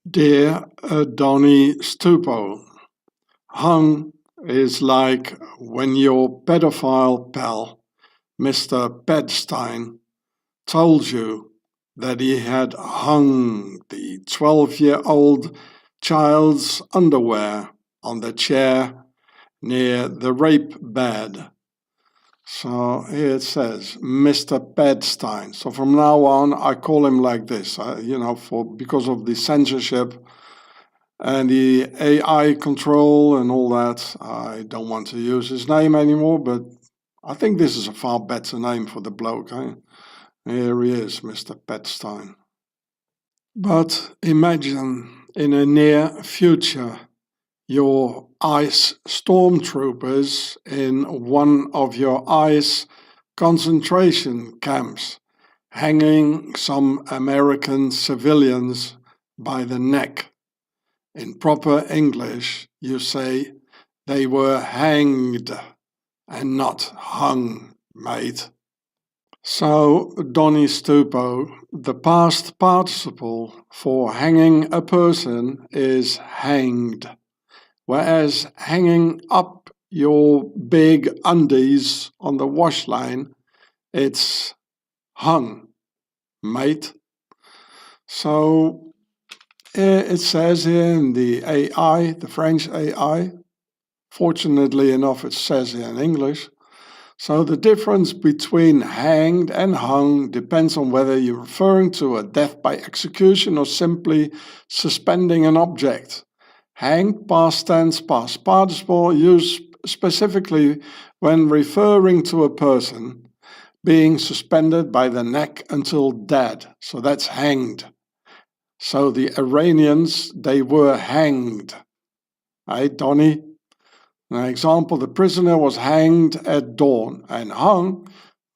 Dear Donny Stupo, hung is like when your pedophile pal, Mr. Bedstein, told you that he had hung the 12-year-old child's underwear on the chair near the rape bed. So here it says, Mr. Bedstein. So from now on, I call him like this, because of the censorship and the AI control and all that. I don't want to use his name anymore, but I think this is a far better name for the bloke. Here he is, Mr. Bedstein. But imagine in a near future, your ICE stormtroopers in one of your ICE concentration camps, hanging some American civilians by the neck. In proper English, you say they were hanged and not hung, mate. So, Donny Stupo, the past participle for hanging a person is hanged, whereas hanging up your big undies on the wash line, it's hung, mate. So, it says here in the AI, the French AI, fortunately enough it says here in English, so the difference between hanged and hung depends on whether you're referring to a death by execution or simply suspending an object. Hanged, past tense, past participle, used specifically when referring to a person being suspended by the neck until dead. So that's hanged. So the Iranians, they were hanged. Hey, Donny? An example, the prisoner was hanged at dawn, and hung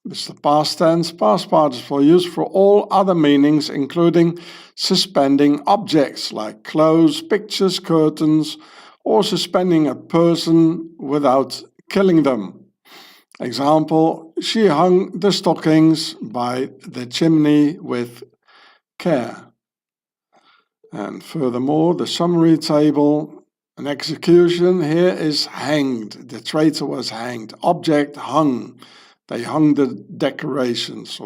is the past tense, past participle used for all other meanings, including suspending objects like clothes, pictures, curtains, or suspending a person without killing them. Example, she hung the stockings by the chimney with care. And furthermore, the summary table. An execution here is hanged. The traitor was hanged. Object hung. They hung the decorations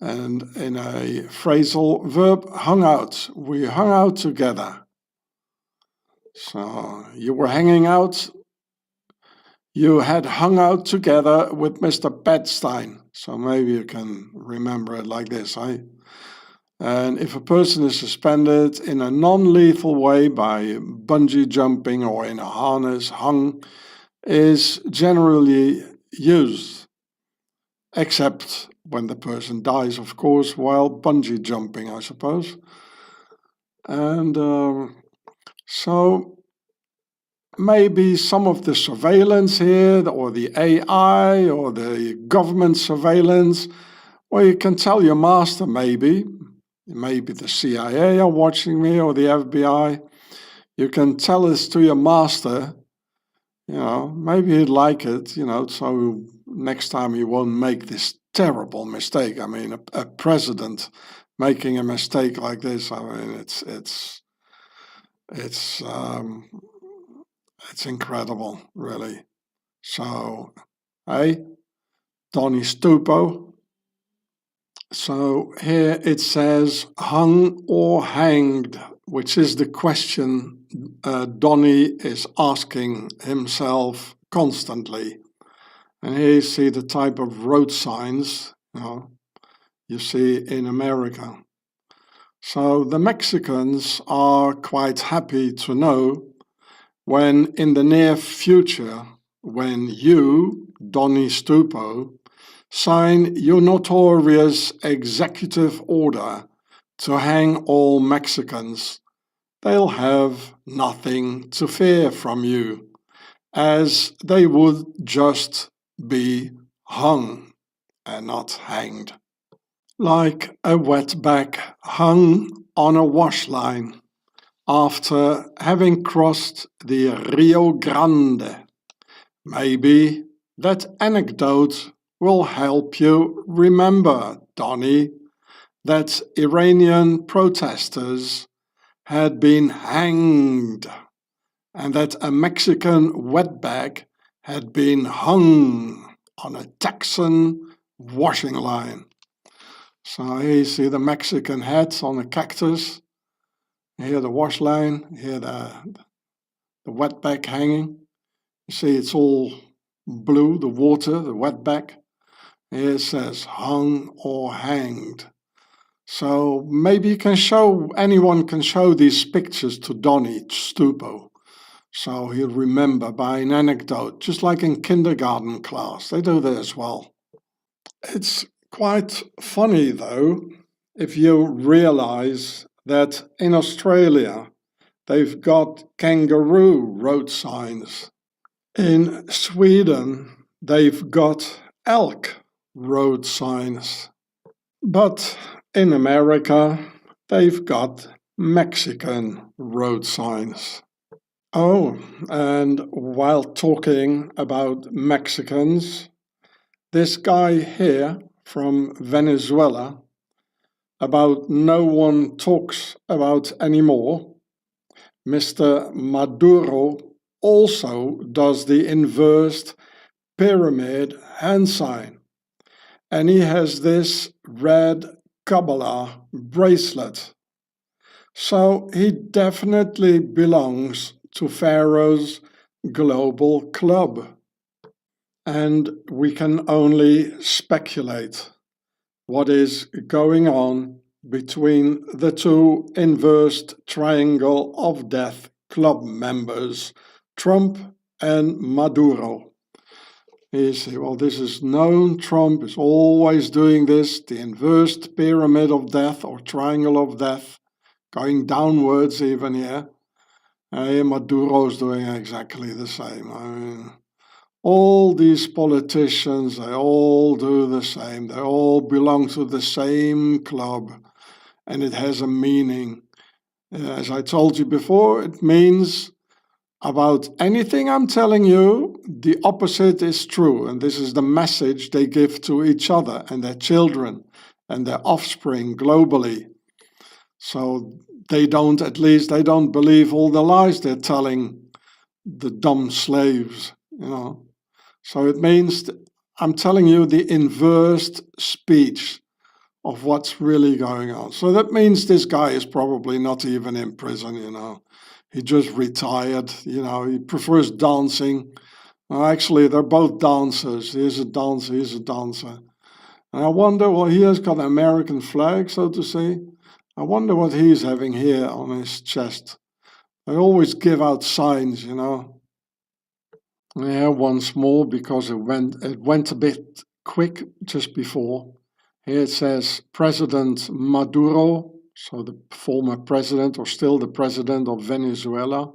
and in a phrasal verb, hung out. We hung out together. So you were hanging out. You had hung out together with Mr. Bedstein. So maybe you can remember it like this. And if a person is suspended in a non-lethal way by bungee jumping or in a harness, hung is generally used, except when the person dies, of course, while bungee jumping, I suppose. And so maybe some of the surveillance here, or the AI, or the government surveillance, well, you can tell your master maybe the CIA are watching me, or the FBI. You can tell this to your master, maybe he'd like it, so next time he won't make this terrible mistake. I mean, a president making a mistake like this, I mean, it's incredible, really. So, hey, Donny Stupo. So here it says hung or hanged, which is the question Donny is asking himself constantly. And here you see the type of road signs you see in America. So the Mexicans are quite happy to know when in the near future, when you, Donny Stupo, sign your notorious executive order to hang all Mexicans, they'll have nothing to fear from you, as they would just be hung and not hanged. Like a wetback hung on a wash line after having crossed the Rio Grande. Maybe that anecdote will help you remember, Donny, that Iranian protesters had been hanged and that a Mexican wetbag had been hung on a Texan washing line. So here you see the Mexican head on a cactus, here the wash line, here the wetbag hanging. You see it's all blue, the water, the wetbag. Here it says hung or hanged. So maybe anyone can show these pictures to Donny Stupo. So he'll remember by an anecdote, just like in kindergarten class. They do that as well. It's quite funny, though, if you realize that in Australia they've got kangaroo road signs. In Sweden they've got elk road signs. But in America they've got Mexican road signs. Oh, and while talking about Mexicans, this guy here from Venezuela, about no one talks about anymore, Mr. Maduro also does the inverted pyramid hand sign. And he has this red Kabbalah bracelet. So he definitely belongs to Pharaoh's global club. And we can only speculate what is going on between the two inverted triangle of death club members, Trump and Maduro. You see, well, this is known. Trump is always doing this, the inverted pyramid of death or triangle of death, going downwards even here. Maduro's doing exactly the same. I mean, all these politicians, they all do the same. They all belong to the same club, and it has a meaning. As I told you before, it means about anything I'm telling you, the opposite is true. And this is the message they give to each other and their children and their offspring globally. So they don't believe all the lies they're telling the dumb slaves, So it means I'm telling you the inverse speech of what's really going on. So that means this guy is probably not even in prison, you know. He just retired, you know, he prefers dancing. Well, actually, they're both dancers. He's a dancer, he's a dancer. And I wonder, well, he has got an American flag, so to say. I wonder what he's having here on his chest. They always give out signs, you know. Yeah, once more, because it went a bit quick just before. Here it says President Maduro, so the former president or still the president of Venezuela,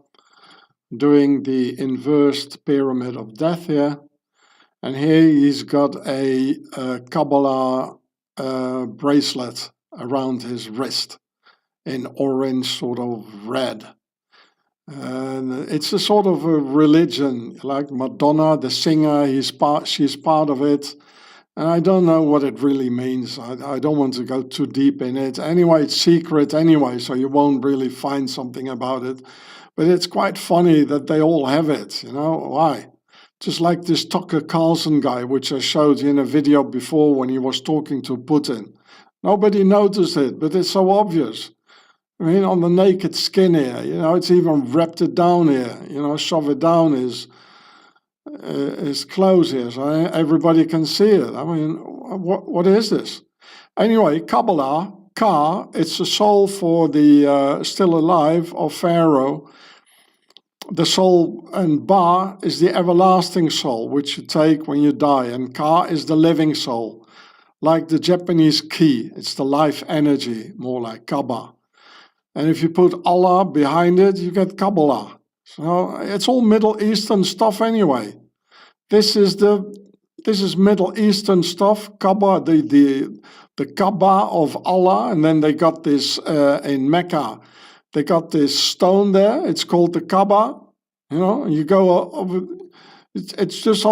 doing the inverted pyramid of death here. And here he's got a Kabbalah bracelet around his wrist in orange, sort of red. And it's a sort of a religion, like Madonna, the singer, she's part of it. And I don't know what it really means. I don't want to go too deep in it. Anyway, it's secret anyway, so you won't really find something about it. But it's quite funny that they all have it, you know. Why? Just like this Tucker Carlson guy, which I showed you in a video before when he was talking to Putin. Nobody noticed it, but it's so obvious. I mean, on the naked skin here, you know, it's even wrapped it down here, you know, shove it down his clothes here, so everybody can see it. I mean, what is this? Anyway, Kabbalah, Ka, it's the soul for the still alive of Pharaoh. The soul, and Ba is the everlasting soul, which you take when you die, and Ka is the living soul, like the Japanese ki. It's the life energy, more like Kaba. And if you put Allah behind it, you get Kabbalah. So it's all Middle Eastern stuff anyway. This is Middle Eastern stuff, Kaaba, the Kaaba of Allah, and then they got this in Mecca. They got this stone there. It's called the Kaaba. You know, you go over. It's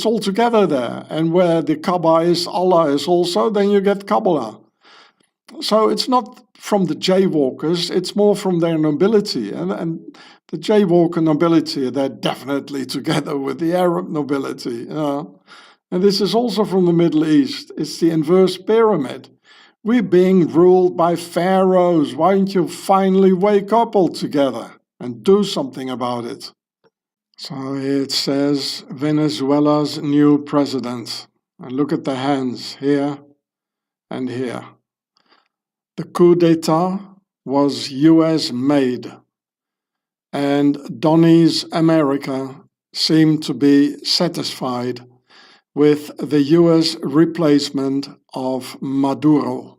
all together there. And where the Kaaba is, Allah is also. Then you get Kabbalah. So it's not from the jaywalkers, it's more from their nobility. And the jaywalker nobility, they're definitely together with the Arab nobility. You know? And this is also from the Middle East. It's the inverse pyramid. We're being ruled by pharaohs. Why don't you finally wake up all together and do something about it? So it says Venezuela's new president. And look at the hands here and here. The coup d'etat was US made, and Donny's America seemed to be satisfied with the US replacement of Maduro,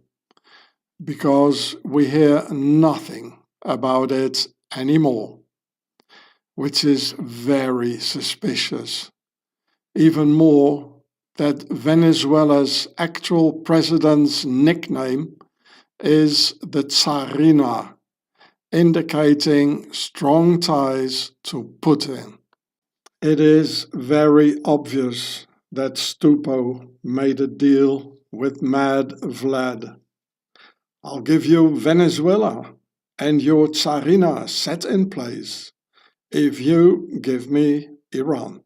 because we hear nothing about it anymore, which is very suspicious. Even more, that Venezuela's actual president's nickname is the Tsarina, indicating strong ties to Putin. It is very obvious that Stupo made a deal with Mad Vlad. I'll give you Venezuela and your Tsarina set in place if you give me Iran.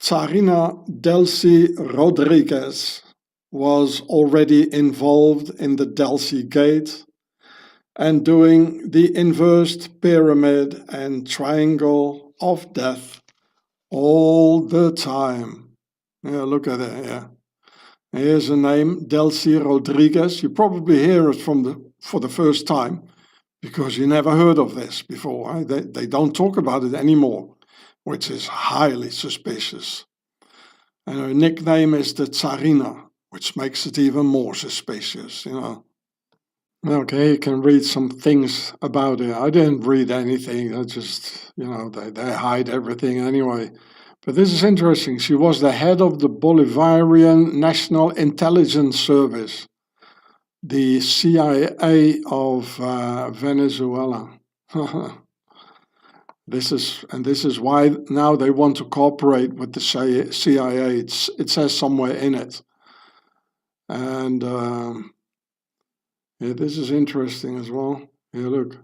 Tsarina Delcy Rodriguez was already involved in the Delcy Gate and doing the inverted pyramid and triangle of death all the time. Yeah, look at it here. Here's a name, Delcy Rodriguez. You probably hear it for the first time because you never heard of this before. Right? They don't talk about it anymore, which is highly suspicious. And her nickname is the Tsarina, which makes it even more suspicious, you know. Okay, you can read some things about it. I didn't read anything. I just, you know, they hide everything anyway. But this is interesting. She was the head of the Bolivarian National Intelligence Service, the CIA of Venezuela. This is why now they want to cooperate with the CIA. It says somewhere in it. And yeah, this is interesting as well. Here, look.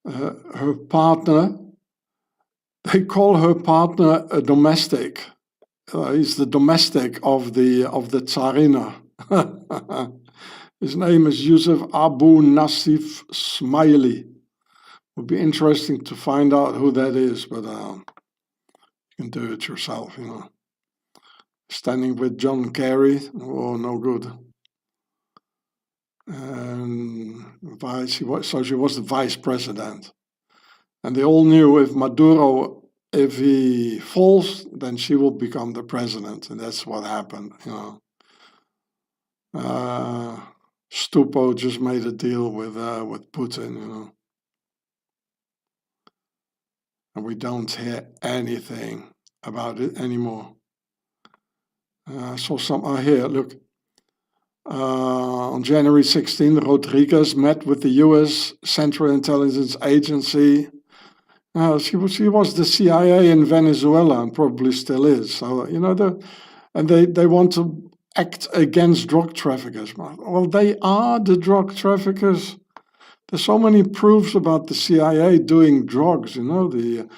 Her partner, they call her partner a domestic. He's the domestic of the Tsarina. His name is Yusuf Abu Nassif Smiley. Would be interesting to find out who that is, but you can do it yourself, you know. Standing with John Kerry, oh, no good. And she was the vice president. And they all knew if Maduro, if he falls, then she will become the president. And that's what happened, you know. Stupo just made a deal with Putin, you know. And we don't hear anything about it anymore. I saw some here, look. On January 16, Rodriguez met with the U.S. Central Intelligence Agency. She was the CIA in Venezuela and probably still is. So, you know, they want to act against drug traffickers. Well, they are the drug traffickers. There's so many proofs about the CIA doing drugs, you know, the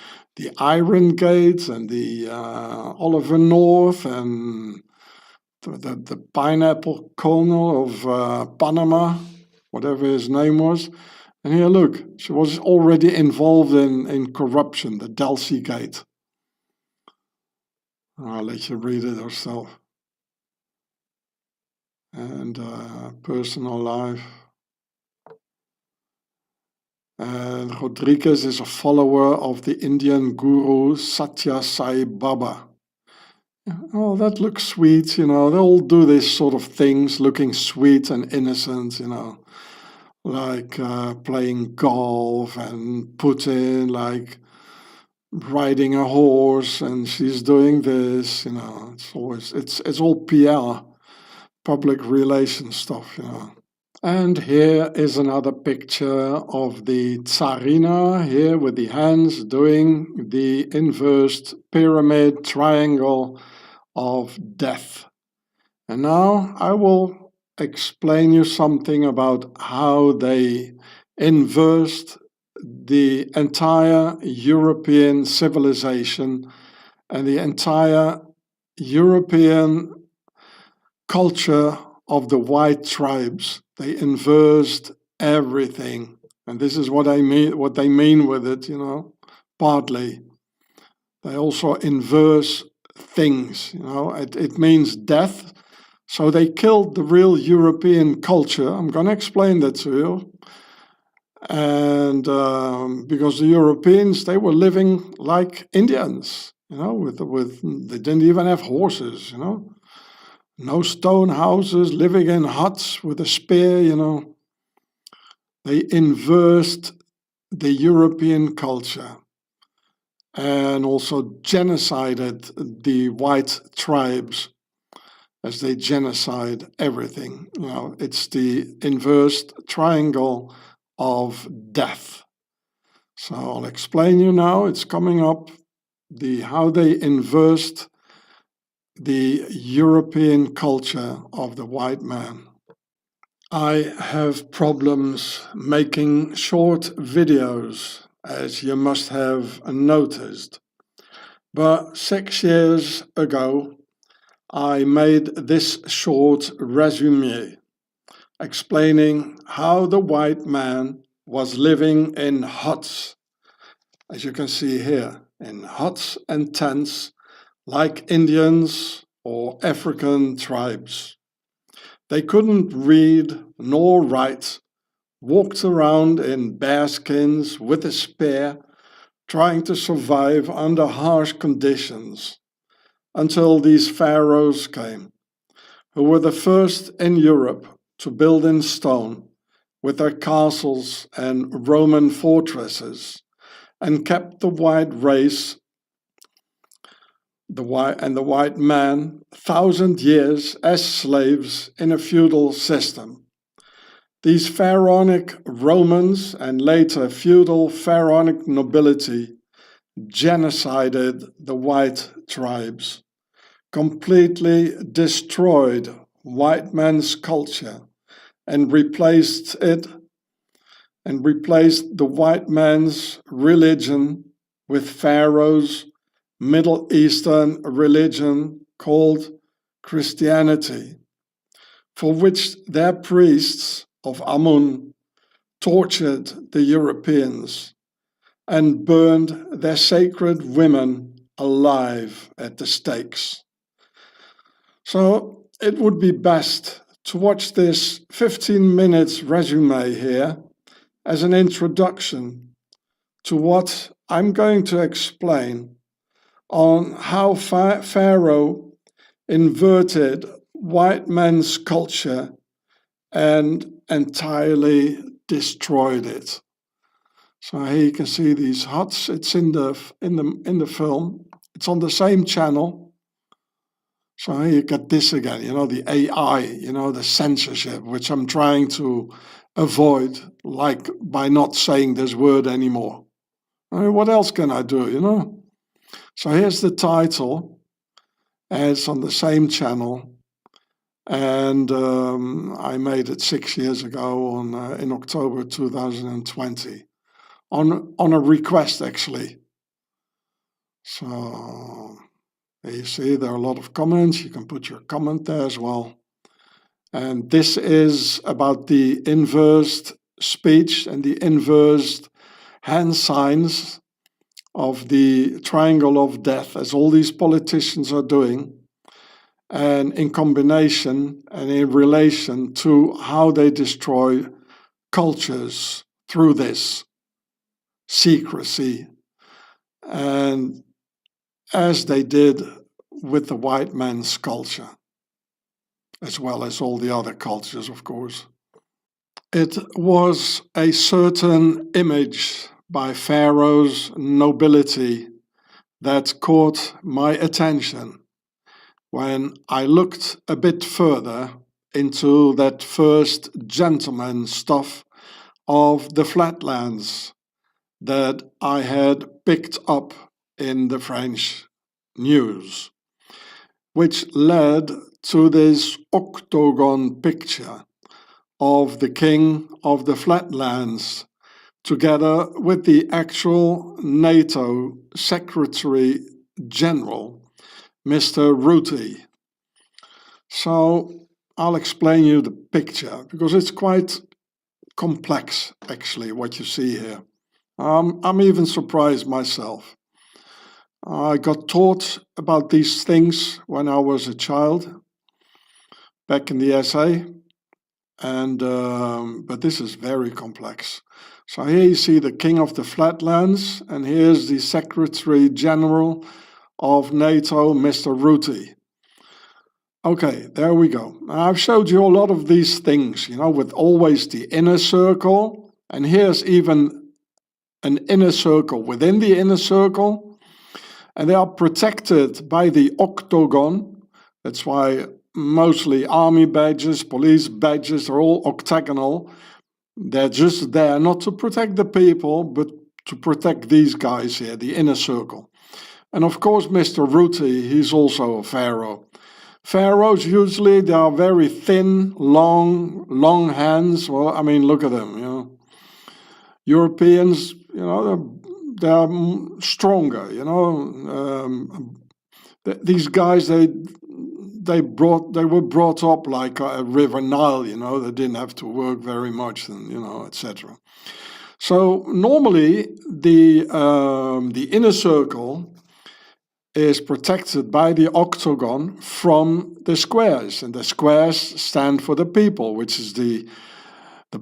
Iron Gate and the Oliver North and the pineapple colonel of Panama, whatever his name was. And here, look, she was already involved in corruption, the Delsey Gate. I'll let you read it yourself. And personal life. And Rodriguez is a follower of the Indian guru Satya Sai Baba. Oh, that looks sweet, you know. They all do these sort of things, looking sweet and innocent, you know. Like playing golf, and Putin, like riding a horse, and she's doing this, you know. It's all PR, public relations stuff, you know. And here is another picture of the Tsarina here with the hands doing the inverted pyramid triangle of death. And now I will explain you something about how they inversed the entire European civilization and the entire European culture of the white tribes. They inversed everything. And this is what they mean with it, you know, partly. They also inverse things, you know, it means death. So they killed the real European culture. I'm going to explain that to you. And because the Europeans, they were living like Indians, you know, they didn't even have horses, you know. No stone houses, living in huts with a spear, you know. They inversed the European culture and also genocided the white tribes as they genocide everything. You know, it's the inversed triangle of death. So I'll explain you now. It's coming up, how they inversed the European culture of the white man. I have problems making short videos, as you must have noticed. But 6 years ago, I made this short resume explaining how the white man was living in huts, as you can see here, in huts and tents, like Indians or African tribes. They couldn't read nor write, walked around in bearskins with a spear, trying to survive under harsh conditions, until these pharaohs came, who were the first in Europe to build in stone with their castles and Roman fortresses, and kept the white race, the white man, 1,000 years as slaves in a feudal system. These pharaonic Romans and later feudal pharaonic nobility genocided the white tribes, completely destroyed white man's culture and replaced the white man's religion with Pharaoh's Middle Eastern religion called Christianity, for which their priests of Amun tortured the Europeans and burned their sacred women alive at the stakes. So it would be best to watch this 15 minutes resume here as an introduction to what I'm going to explain on how Pharaoh inverted white men's culture and entirely destroyed it. So here you can see these huts. It's in the film. It's on the same channel. So here you got this again, the AI, the censorship, which I'm trying to avoid, like by not saying this word anymore. I mean, what else can I do, So here's the title, and it's on the same channel. And I made it 6 years ago in October 2020 on a request, actually. So you see there are a lot of comments. You can put your comment there as well. And this is about the inversed speech and the inversed hand signs of the triangle of death, as all these politicians are doing, and in combination and in relation to how they destroy cultures through this secrecy, and as they did with the white man's culture, as well as all the other cultures, of course. It was a certain image by Pharaoh's nobility that caught my attention when I looked a bit further into that first gentleman stuff of the flatlands that I had picked up in the French news, which led to this octagon picture of the king of the flatlands together with the actual NATO Secretary General, Mr. Rutte. So I'll explain you the picture because it's quite complex, actually, what you see here. I'm even surprised myself. I got taught about these things when I was a child, back in the SA, and but this is very complex. So here you see the King of the Flatlands, and here's the Secretary General of NATO, Mr. Rutte. Okay, there we go. Now, I've showed you a lot of these things, with always the inner circle, and here's even an inner circle within the inner circle, and they are protected by the octagon. That's why mostly army badges, police badges are all octagonal. They're just there not to protect the people, but to protect these guys here, the inner circle. And of course, Mr. Rutte, he's also a pharaoh. Pharaohs usually, they are very thin, long hands. Well, I mean, look at them, Europeans, they're stronger, these guys, they were brought up like a river Nile, they didn't have to work very much, and etc. So normally the inner circle is protected by the octagon from the squares, and the squares stand for the people, which is the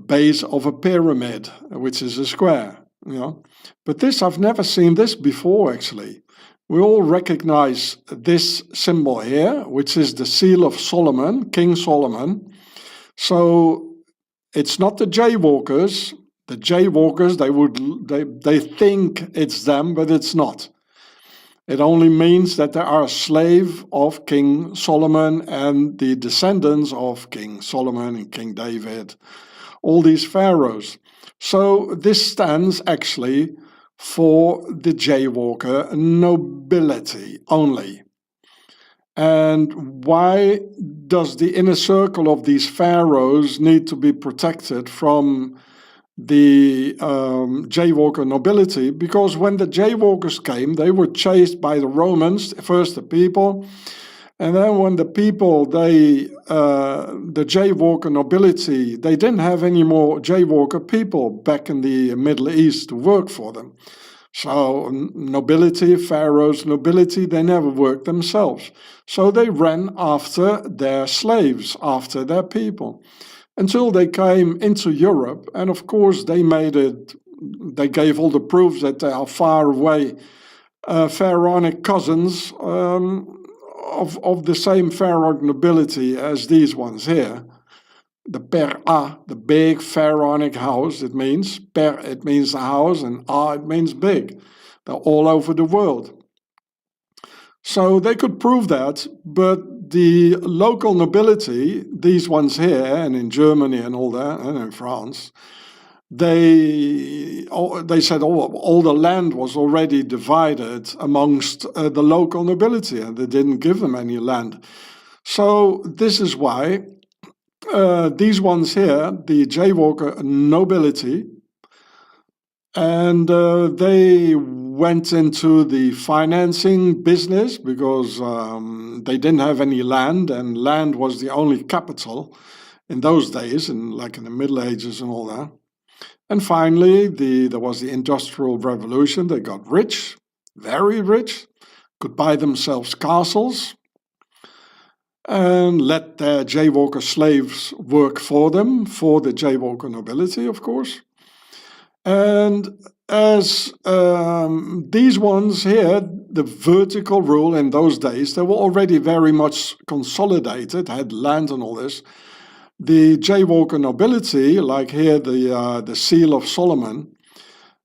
base of a pyramid, which is a square, But this, I've never seen this before, actually. We all recognize this symbol here, which is the seal of Solomon, King Solomon. So it's not the jaywalkers. The jaywalkers, they think it's them, but it's not. It only means that they are a slave of King Solomon and the descendants of King Solomon and King David, all these pharaohs. So this stands actually for the jaywalker nobility only. And why does the inner circle of these pharaohs need to be protected from the jaywalker nobility, because when the jaywalkers came, they were chased by the Romans, first the people, and then when the people, the jaywalker nobility, they didn't have any more jaywalker people back in the Middle East to work for them. So nobility, pharaohs, nobility, they never worked themselves. So they ran after their slaves, after their people, until they came into Europe. And of course, they gave all the proofs that they are far away pharaonic cousins of the same pharaonic nobility as these ones here. The per A, the big pharaonic house, it means. Per, it means the house, and A, it means big. They're all over the world. So they could prove that, but the local nobility, these ones here, and in Germany and all that, and in France, they said all the land was already divided amongst the local nobility, and they didn't give them any land. So this is why these ones here, the jaywalker nobility, and they went into the financing business because they didn't have any land, and land was the only capital in those days, and like in the Middle Ages and all that. And finally, there was the Industrial Revolution. They got rich, very rich, could buy themselves castles, and let their jaywalker slaves work for them, for the jaywalker nobility, of course. And as these ones here, the vertical rule in those days, they were already very much consolidated, had land and all this. The jaywalker nobility, like here the Seal of Solomon,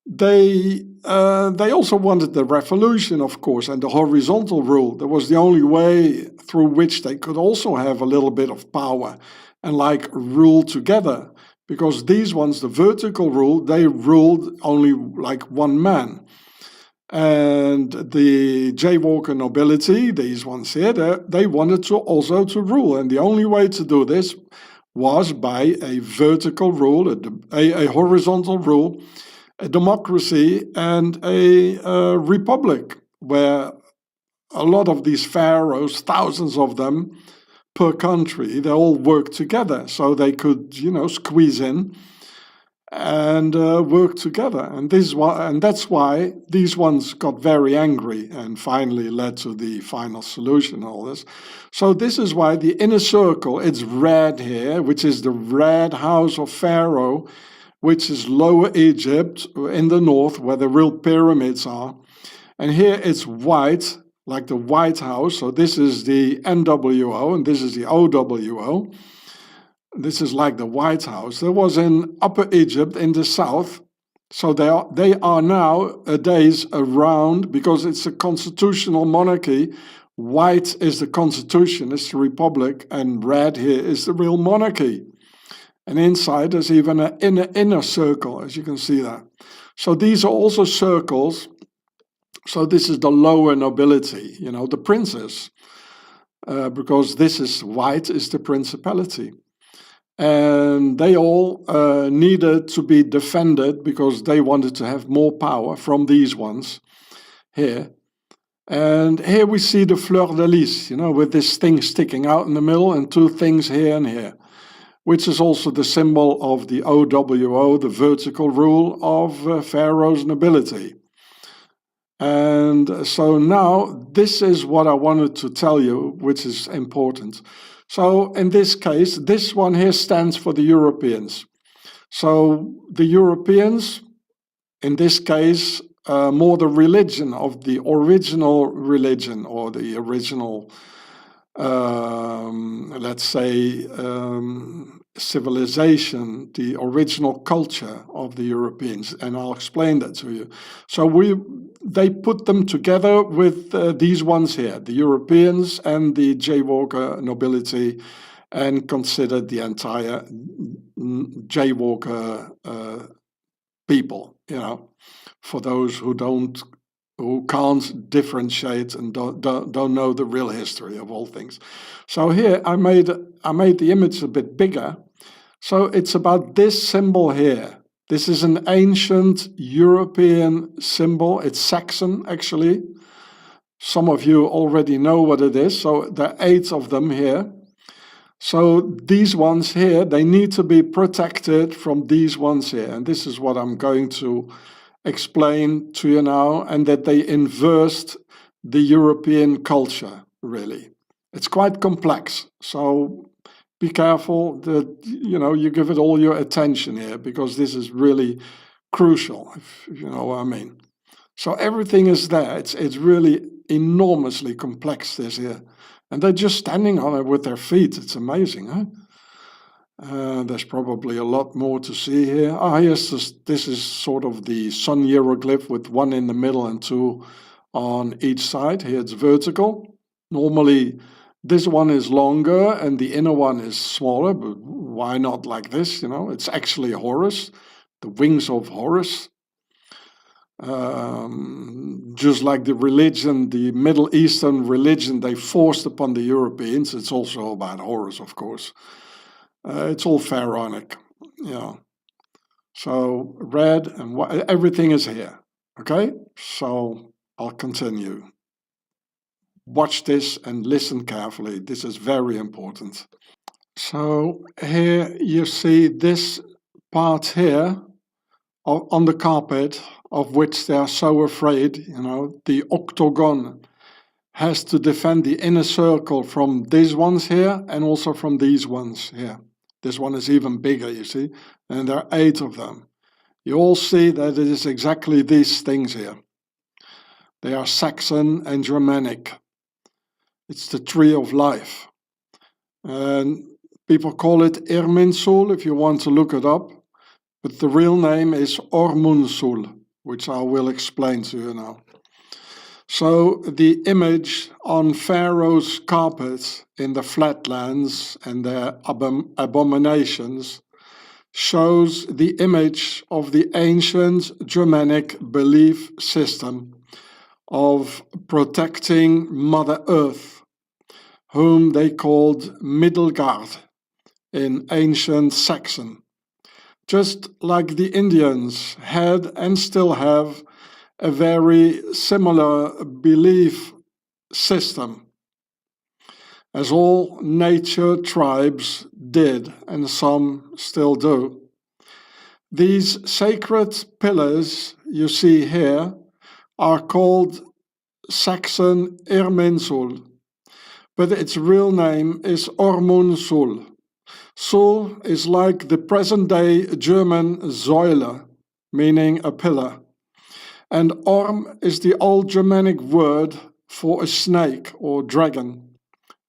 they also wanted the revolution, of course, and the horizontal rule. That was the only way through which they could also have a little bit of power and like rule together. Because these ones, the vertical rule, they ruled only like one man. And the jaywalker nobility, these ones here, they wanted to also to rule. And the only way to do this was by a vertical rule, a horizontal rule, a democracy, and a republic, where a lot of these pharaohs, thousands of them per country, they all worked together, so they could, squeeze in and work together. And that's why these ones got very angry and finally led to the final solution and all this. So this is why the inner circle, it's red here, which is the red house of Pharaoh, which is Lower Egypt in the north, where the real pyramids are. And here it's white, like the White House. So this is the NWO, and this is the OWO. This is like the White House. There was in Upper Egypt in the south. So they are nowadays around, because it's a constitutional monarchy. White is the constitution, it's the republic, and red here is the real monarchy. And inside there's even an inner circle, as you can see that. So these are also circles. So this is the lower nobility, the princes, because this is white is the principality. And they all needed to be defended because they wanted to have more power from these ones here. And here we see the fleur de lis, with this thing sticking out in the middle and two things here and here, which is also the symbol of the OWO, the vertical rule of Pharaoh's nobility. And so now this is what I wanted to tell you, which is important. So in this case, this one here stands for the Europeans. So the Europeans, in this case, more the religion of the original religion, or the original, let's say, civilization, the original culture of the Europeans, and I'll explain that to you. So they put them together with these ones here, the Europeans and the jaywalker nobility, and considered the entire jaywalker people, for those who can't differentiate and don't know the real history of all things. So here I made the image a bit bigger. So it's about this symbol here. This is an ancient European symbol. It's Saxon, actually. Some of you already know what it is. So there are 8 of them here. So these ones here, they need to be protected from these ones here. And this is what I'm going to explain to you now, and that they inversed the European culture, really. It's quite complex. So be careful that, you give it all your attention here, because this is really crucial, if you know what I mean. So everything is there. It's really enormously complex, this here. And they're just standing on it with their feet. It's amazing, huh? There's probably a lot more to see here. Yes, this is sort of the sun hieroglyph with 1 in the middle and 2 on each side. Here it's vertical. Normally, this one is longer and the inner one is smaller, but why not like this, It's actually Horus, the wings of Horus. Just like the religion, the Middle Eastern religion, they forced upon the Europeans. It's also about Horus, of course. It's all pharaonic, So red and white, everything is here. Okay, so I'll continue. Watch this and listen carefully. This is very important. So here you see this part here on the carpet, of which they are so afraid, the octagon has to defend the inner circle from these ones here and also from these ones here. This one is even bigger, you see, and there are 8 of them. You all see that it is exactly these things here. They are Saxon and Germanic. It's the tree of life. And people call it Irminsul if you want to look it up. But the real name is Ormunsul, which I will explain to you now. So the image on Pharaoh's carpet in the flatlands and their abominations shows the image of the ancient Germanic belief system of protecting Mother Earth, whom they called Middelgard in ancient Saxon. Just like the Indians had and still have a very similar belief system, as all nature tribes did, and some still do. These sacred pillars you see here are called Saxon Irminsul, but its real name is Ormunsul. Sul is like the present-day German Säule, meaning a pillar. And Orm is the old Germanic word for a snake or dragon.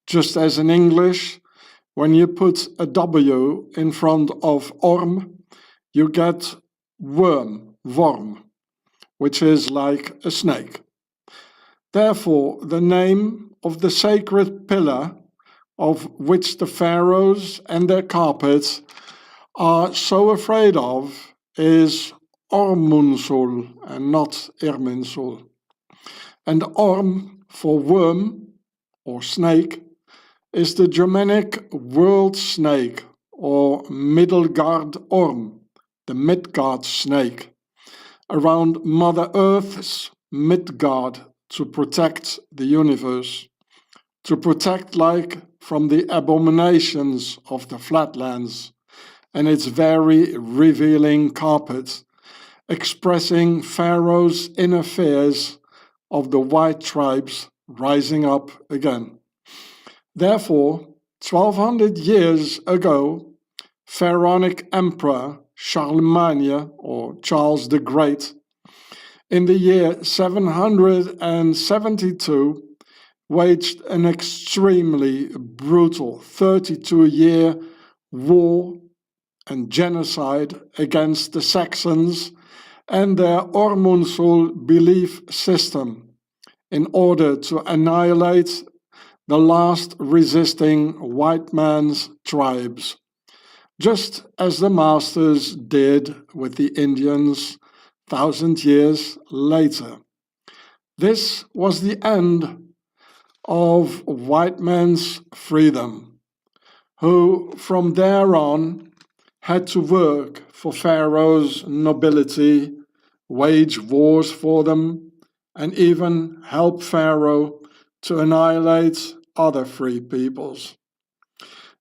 Just as in English, when you put a W in front of Orm, you get worm, which is like a snake. Therefore, the name of the sacred pillar of which the pharaohs and their carpets are so afraid of is Ormunsul and not Irminsul. And Orm, for worm or snake, is the Germanic world snake or Middelgard Orm, the Midgard snake, around Mother Earth's Midgard to protect the universe, to protect like from the abominations of the flatlands and its very revealing carpet, expressing Pharaoh's inner fears of the white tribes rising up again. Therefore, 1200 years ago, Pharaonic Emperor Charlemagne, or Charles the Great, in the year 772, waged an extremely brutal 32-year war and genocide against the Saxons and their Ormunsul belief system in order to annihilate the last resisting white man's tribes, just as the masters did with the Indians 1,000 years later. This was the end of white man's freedom, who from there on had to work for Pharaoh's nobility, wage wars for them, and even help Pharaoh to annihilate other free peoples.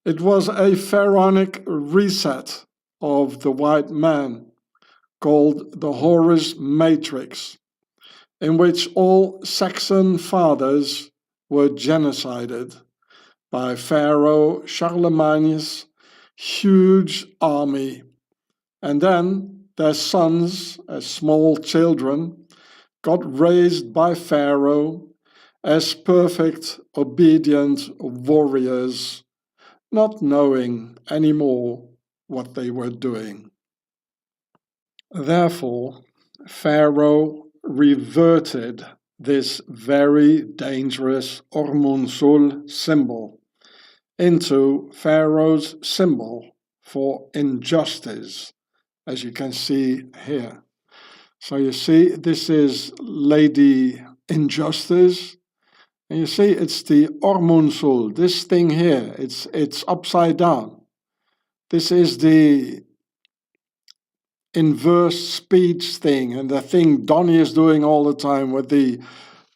It was a pharaonic reset of the white man called the Horus Matrix, in which all Saxon fathers were genocided by Pharaoh Charlemagne's huge army, and then their sons, as small children, got raised by Pharaoh as perfect, obedient warriors, not knowing anymore what they were doing. Therefore, Pharaoh reverted this very dangerous Ormunsul symbol into Pharaoh's symbol for injustice, as you can see here. So you see, this is Lady Injustice, and you see it's the Ormunsul, this thing here, it's upside down. This is the inverse speech thing, and the thing Donnie is doing all the time with the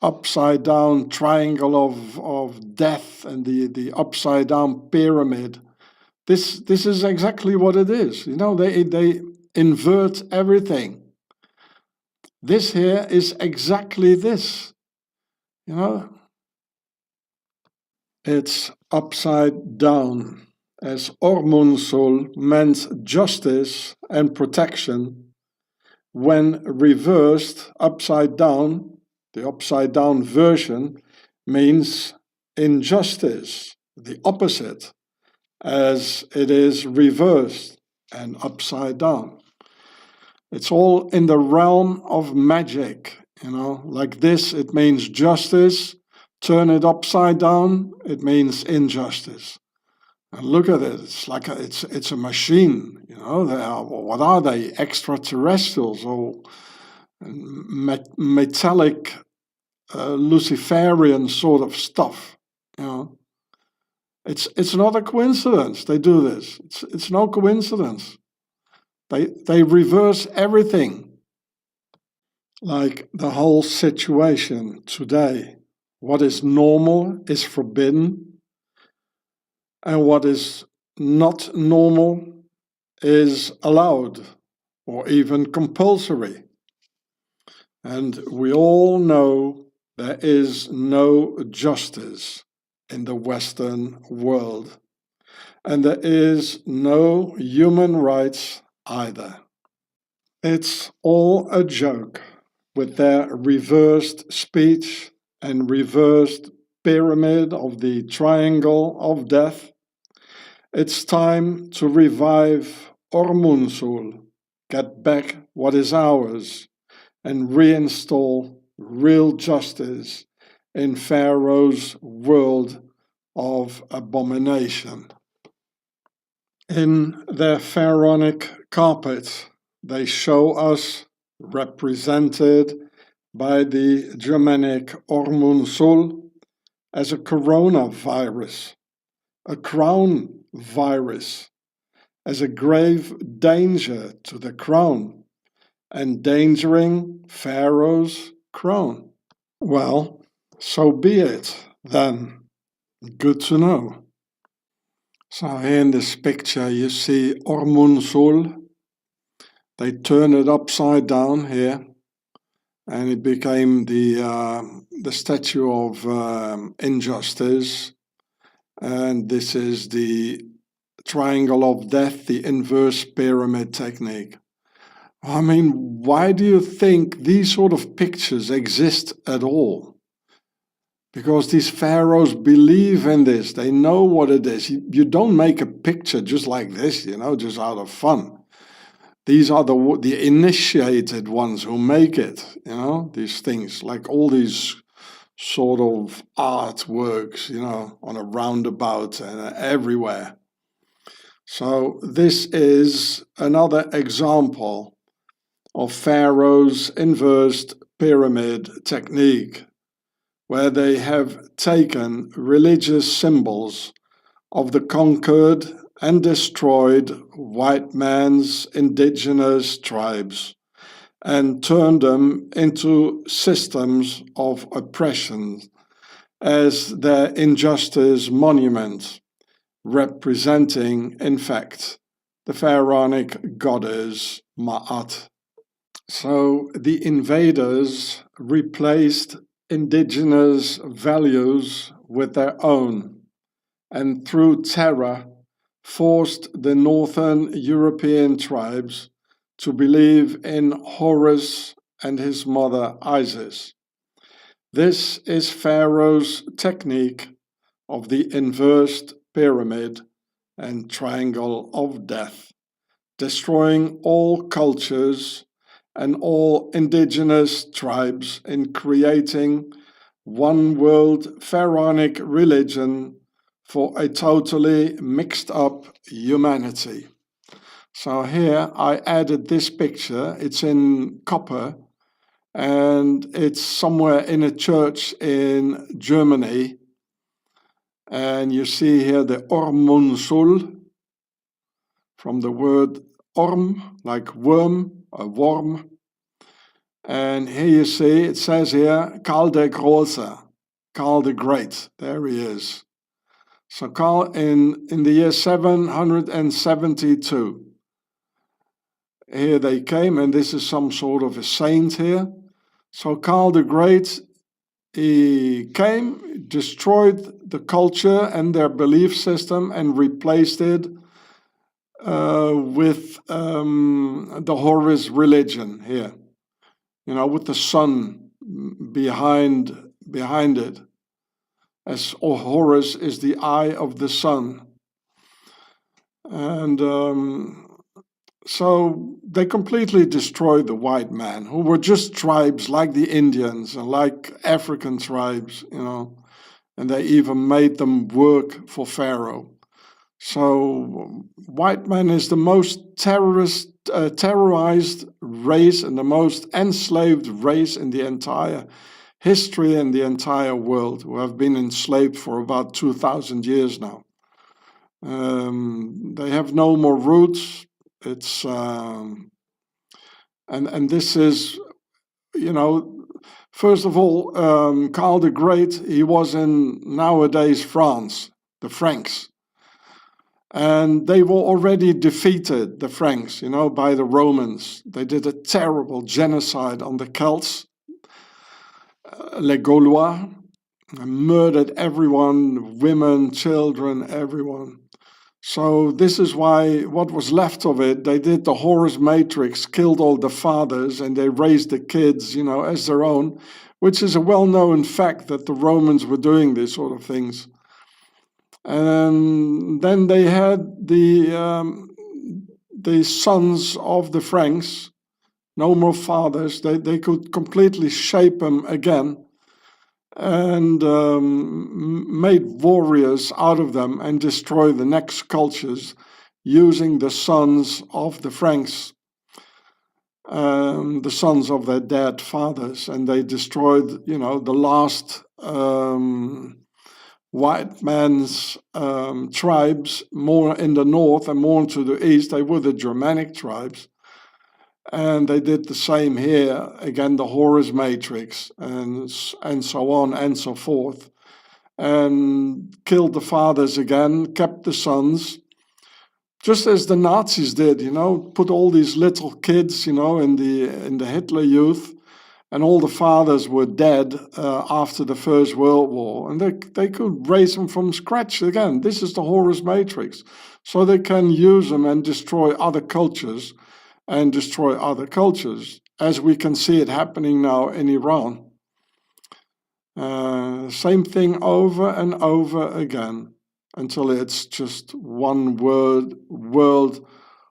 upside down triangle of death and the upside down pyramid. This is exactly what it is. You know, they invert everything. This here is exactly this. You know, it's upside down, as Ormunsul meant justice and protection. When reversed upside down, the upside down version means injustice, the opposite, as it is reversed and upside down. It's all in the realm of magic, you know, like this, it means justice. Turn it upside down, it means injustice. And look at it, it's like it's a machine, you know. What are they? Extraterrestrials or metallic Luciferian sort of stuff, you know. It's not a coincidence they do this. It's no coincidence. They reverse everything. Like the whole situation today. What is normal is forbidden, and what is not normal is allowed or even compulsory. And we all know there is no justice in the Western world, and there is no human rights either. It's all a joke with their reversed speech and reversed pyramid of the triangle of death. It's time to revive Ormunsul, get back what is ours, and reinstall real justice in Pharaoh's world of abomination. In their pharaonic carpet, they show us, represented by the Germanic Ormunsul, as a coronavirus, a crown virus, as a grave danger to the crown, endangering Pharaoh's crown. Well, so be it then. Good to know. So here in this picture you see Ormunsul. They turn it upside down here, and it became the statue of injustice. And this is the triangle of death, the inverse pyramid technique. I mean, why do you think these sort of pictures exist at all? Because these pharaohs believe in this. They know what it is. You don't make a picture just like this, you know, just out of fun. These are the initiated ones who make it, you know, these things, like all these sort of artworks, you know, on a roundabout and everywhere. So this is another example of Pharaoh's inverse pyramid technique, where they have taken religious symbols of the conquered and destroyed white man's indigenous tribes and turned them into systems of oppression as their injustice monument, representing, in fact, the pharaonic goddess Ma'at. So the invaders replaced indigenous values with their own, and through terror forced the northern European tribes to believe in Horus and his mother Isis. This is Pharaoh's technique of the inverted pyramid and triangle of death, destroying all cultures and all indigenous tribes in creating one world pharaonic religion for a totally mixed up humanity. So here I added this picture. It's in copper and it's somewhere in a church in Germany. And you see here the Ormunsul, from the word orm, like worm, a worm. And here you see, it says here, Karl der Große, Karl the Great. There he is. So Karl, in the year 772, here they came, and this is some sort of a saint here. So Karl the Great, he came, destroyed the culture and their belief system and replaced it with the Horus religion here, with the sun behind it, as Horus is the eye of the sun. And so they completely destroyed the white man, who were just tribes like the Indians and like African tribes, and they even made them work for Pharaoh. So white man is the most terrorized race and the most enslaved race in the entire history and the entire world, who have been enslaved for about 2,000 years now. They have no more roots. It's and this is, first of all, Karl the Great, he was in nowadays France, the Franks. And they were already defeated, the Franks, by the Romans. They did a terrible genocide on the Celts, les Gaulois, and murdered everyone, women, children, everyone. So this is why what was left of it, they did the Horus Matrix, killed all the fathers, and they raised the kids, as their own, which is a well-known fact that the Romans were doing these sort of things. And then they had the sons of the Franks, no more fathers. They could completely shape them again and made warriors out of them and destroy the next cultures using the sons of the Franks, the sons of their dead fathers. And they destroyed, the last white man's tribes, more in the north and more to the east. They were the Germanic tribes. And they did the same here, again, the Horus Matrix, and so on and so forth. And killed the fathers again, kept the sons, just as the Nazis did, put all these little kids, in the Hitler Youth, and all the fathers were dead after the First World War. And they could raise them from scratch again. This is the Horus Matrix. So they can use them and destroy other cultures, as we can see it happening now in Iran. Same thing over and over again, until it's just one world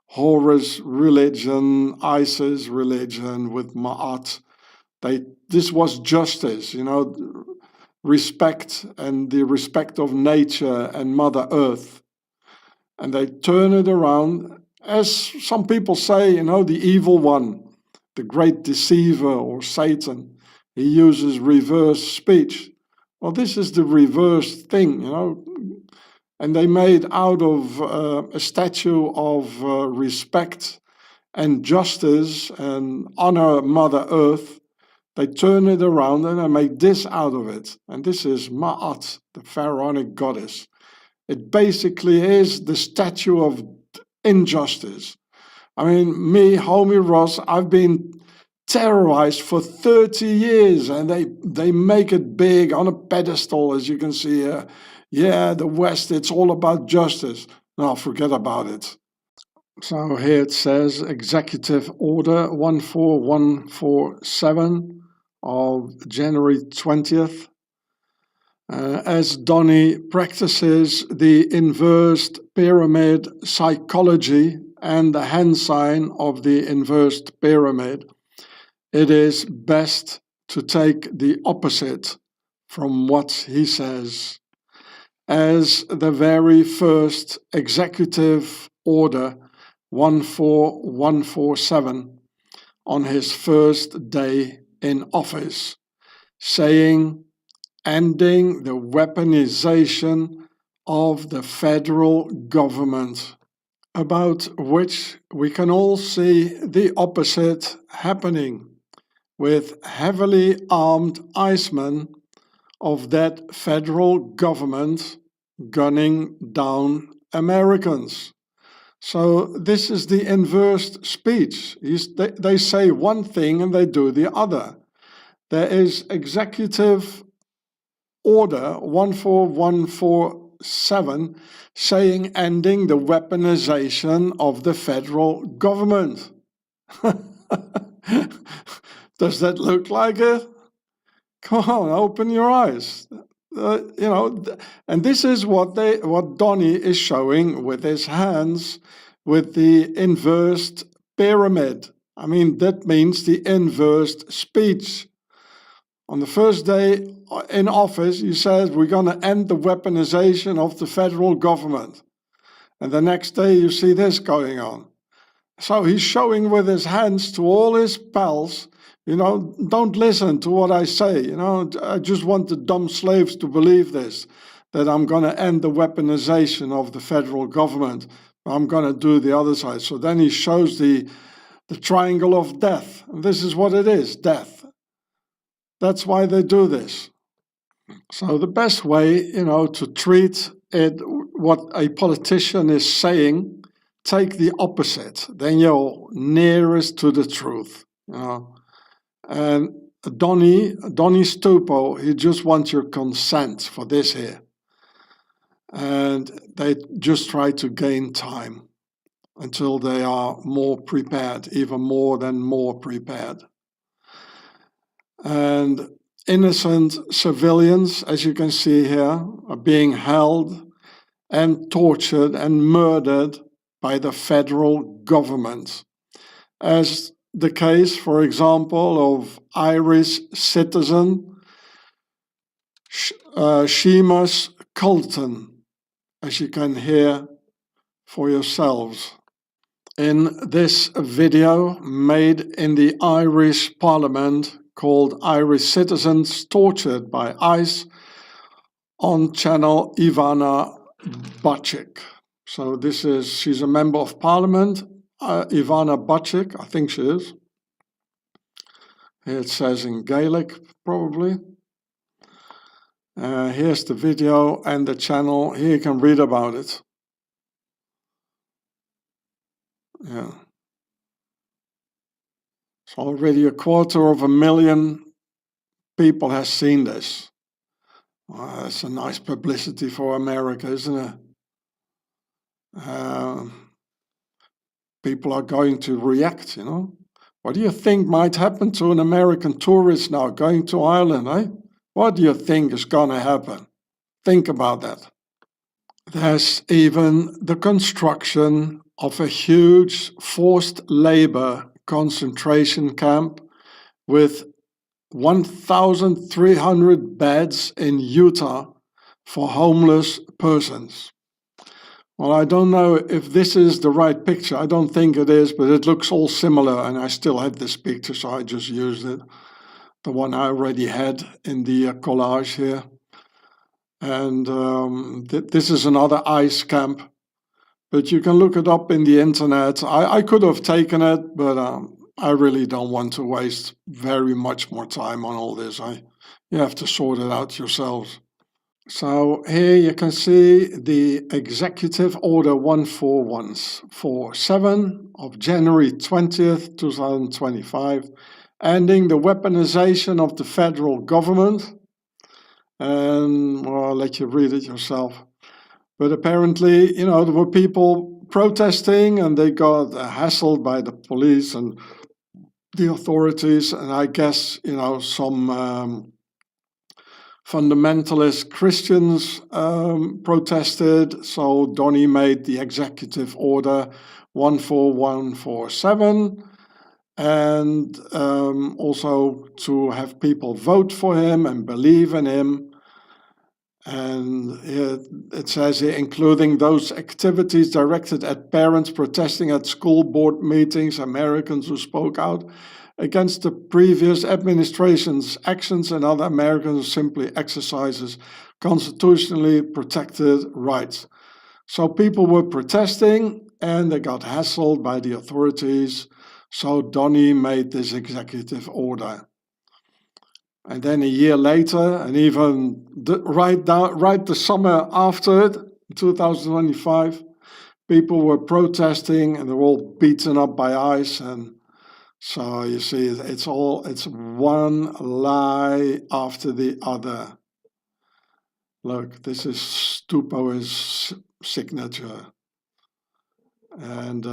Horus religion, Isis religion with Ma'at. This was justice, respect and the respect of nature and Mother Earth. And they turn it around, as some people say, the evil one, the great deceiver or Satan. He uses reverse speech. Well, this is the reverse thing, and they made out of a statue of respect and justice and honor Mother Earth. They turn it around and they make this out of it. And this is Ma'at, the pharaonic goddess. It basically is the statue of injustice. I mean, me, homie Ross, I've been terrorized for 30 years, and they make it big on a pedestal, as you can see here. Yeah, the West, it's all about justice. No, forget about it. So here it says Executive Order 14147 of January 20th. As Donny practices the inverted pyramid psychology and the hand sign of the inverted pyramid, it is best to take the opposite from what he says. As the very first Executive Order 14147 on his first day in office, saying, ending the weaponization of the federal government, about which we can all see the opposite happening, with heavily armed Icemen of that federal government gunning down Americans. So this is the inverse speech. They say one thing and they do the other. There is Executive Order 14147 saying ending the weaponization of the federal government. Does that look like it? Come on, open your eyes. And this is what Donny is showing with his hands, with the inverted pyramid. I mean, that means the inverted speech. On the first day in office, he says, we're going to end the weaponization of the federal government. And the next day, you see this going on. So he's showing with his hands to all his pals, don't listen to what I say. I just want the dumb slaves to believe this, that I'm going to end the weaponization of the federal government. I'm going to do the other side. So then he shows the triangle of death. And this is what it is, death. That's why they do this. So the best way, to treat it, what a politician is saying, take the opposite. Then you're nearest to the truth. And Donny Stupo, he just wants your consent for this here. And they just try to gain time until they are more prepared, even more than more prepared. And innocent civilians, as you can see here, are being held and tortured and murdered by the federal government. As the case, for example, of Irish citizen Seamus Colton, as you can hear for yourselves. In this video made in the Irish Parliament called Irish Citizens Tortured by ICE on channel Ivana Bacik. So she's a member of Parliament, Ivana Bacik, I think she is. Here it says in Gaelic, probably. Here's the video and the channel. Here you can read about it. Yeah. So already 250,000 people has seen this. Well, that's a nice publicity for America, isn't it? People are going to react, What do you think might happen to an American tourist now going to Ireland, eh? What do you think is going to happen? Think about that. There's even the construction of a huge forced labor concentration camp with 1,300 beds in Utah for homeless persons. Well, I don't know if this is the right picture. I don't think it is, but it looks all similar, and I still had this picture, so I just used it. The one I already had in the collage here. And this is another ICE camp, but you can look it up in the internet. I could have taken it, but I really don't want to waste very much more time on all this. You have to sort it out yourselves. So here you can see the Executive Order 14147 of January 20th, 2025, ending the weaponization of the federal government. And well, I'll let you read it yourself. But apparently, there were people protesting and they got hassled by the police and the authorities. And I guess, some fundamentalist Christians protested. So Donny made the Executive Order 14147. And also to have people vote for him and believe in him. And it says here, including those activities directed at parents protesting at school board meetings, Americans who spoke out against the previous administration's actions, and other Americans who simply exercises constitutionally protected rights. So people were protesting and they got hassled by the authorities. So Donny made this executive order. And then a year later, and even right the summer after it, 2025, people were protesting and they were all beaten up by ICE. And so you see, it's one lie after the other. Look, this is Stupo's signature. And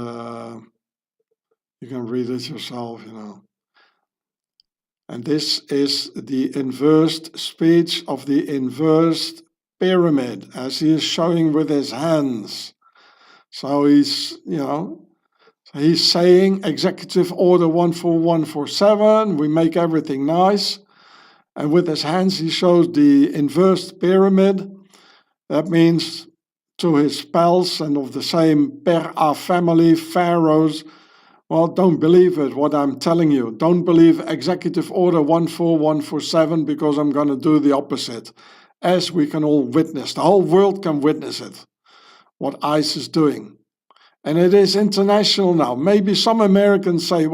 you can read it yourself, And this is the inversed speech of the inversed pyramid, as he is showing with his hands. So he's saying Executive Order 14147, we make everything nice. And with his hands, he shows the inversed pyramid. That means to his pals and of the same Per-A family, pharaohs. Well, don't believe it, what I'm telling you. Don't believe Executive Order 14147 because I'm going to do the opposite. As we can all witness, the whole world can witness it, what ICE is doing. And it is international now. Maybe some Americans say,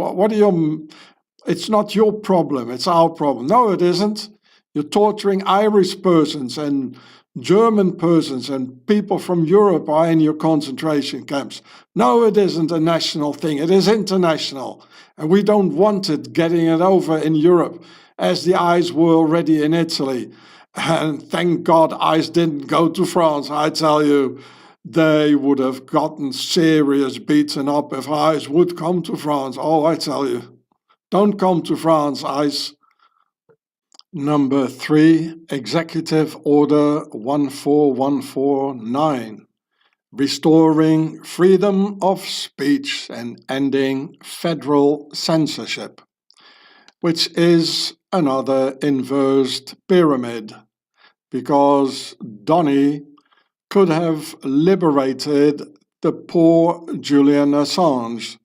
it's not your problem, it's our problem. No, it isn't. You're torturing Irish persons and German persons and people from Europe are in your concentration camps. No, it isn't a national thing. It is international. And we don't want it getting it over in Europe as the ICE were already in Italy. And thank God ICE didn't go to France. I tell you, they would have gotten serious beaten up if ICE would come to France. Oh, I tell you, don't come to France, ICE. Number 3, Executive Order 14149, restoring freedom of speech and ending federal censorship, which is another inversed pyramid, because Donny could have liberated the poor Julian Assange,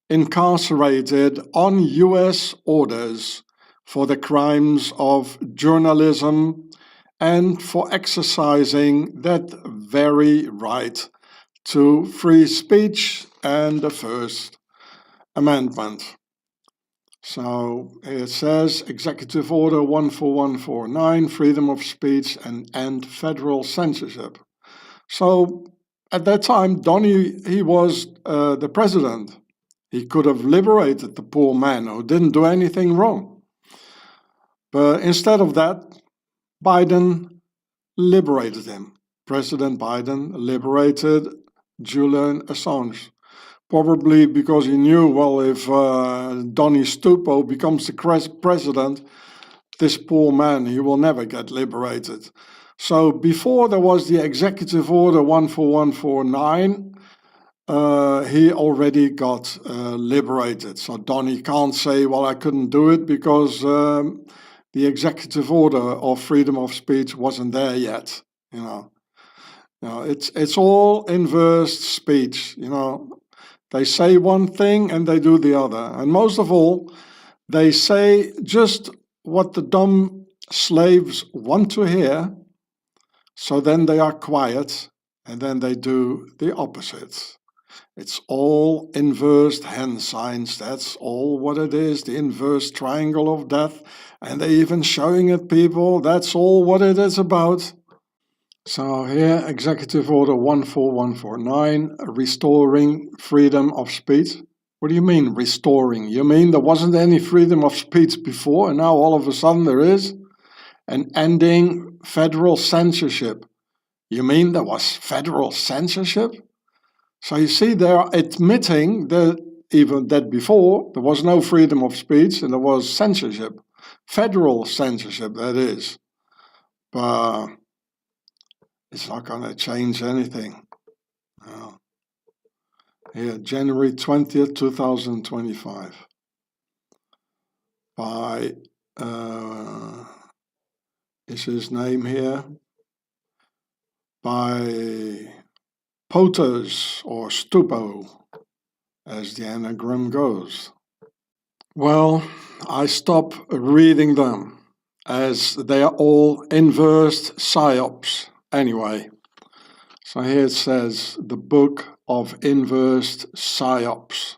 incarcerated on US orders for the crimes of journalism and for exercising that very right to free speech and the First Amendment. So it says Executive Order 14149, freedom of speech and end federal censorship. So at that time, Donny, he was the president. He could have liberated the poor man who didn't do anything wrong. But instead of that, Biden liberated him. President Biden liberated Julian Assange. Probably because he knew, well, if Donny Stupo becomes the president, this poor man, he will never get liberated. So before there was the Executive Order 14149, he already got liberated. So Donny can't say, well, I couldn't do it because the executive order of freedom of speech wasn't there yet. It's all inverse speech. They say one thing and they do the other. And most of all, they say just what the dumb slaves want to hear. So then they are quiet, and then they do the opposite. It's all inverse hand signs. That's all what it is, the inverse triangle of death. And they're even showing it, people. That's all what it is about. So here, Executive Order 14149, restoring freedom of speech. What do you mean, restoring? You mean there wasn't any freedom of speech before, and now all of a sudden there is? And ending federal censorship. You mean there was federal censorship? So you see, they're admitting that even that before there was no freedom of speech and there was censorship, federal censorship, that is. But it's not going to change anything. No. Here, January 20th, 2025. By, is his name here? By POTUS or Stupo, as the anagram goes. Well, I stop reading them, as they are all inverse psyops anyway. So here it says, the Book of Inversed Psyops.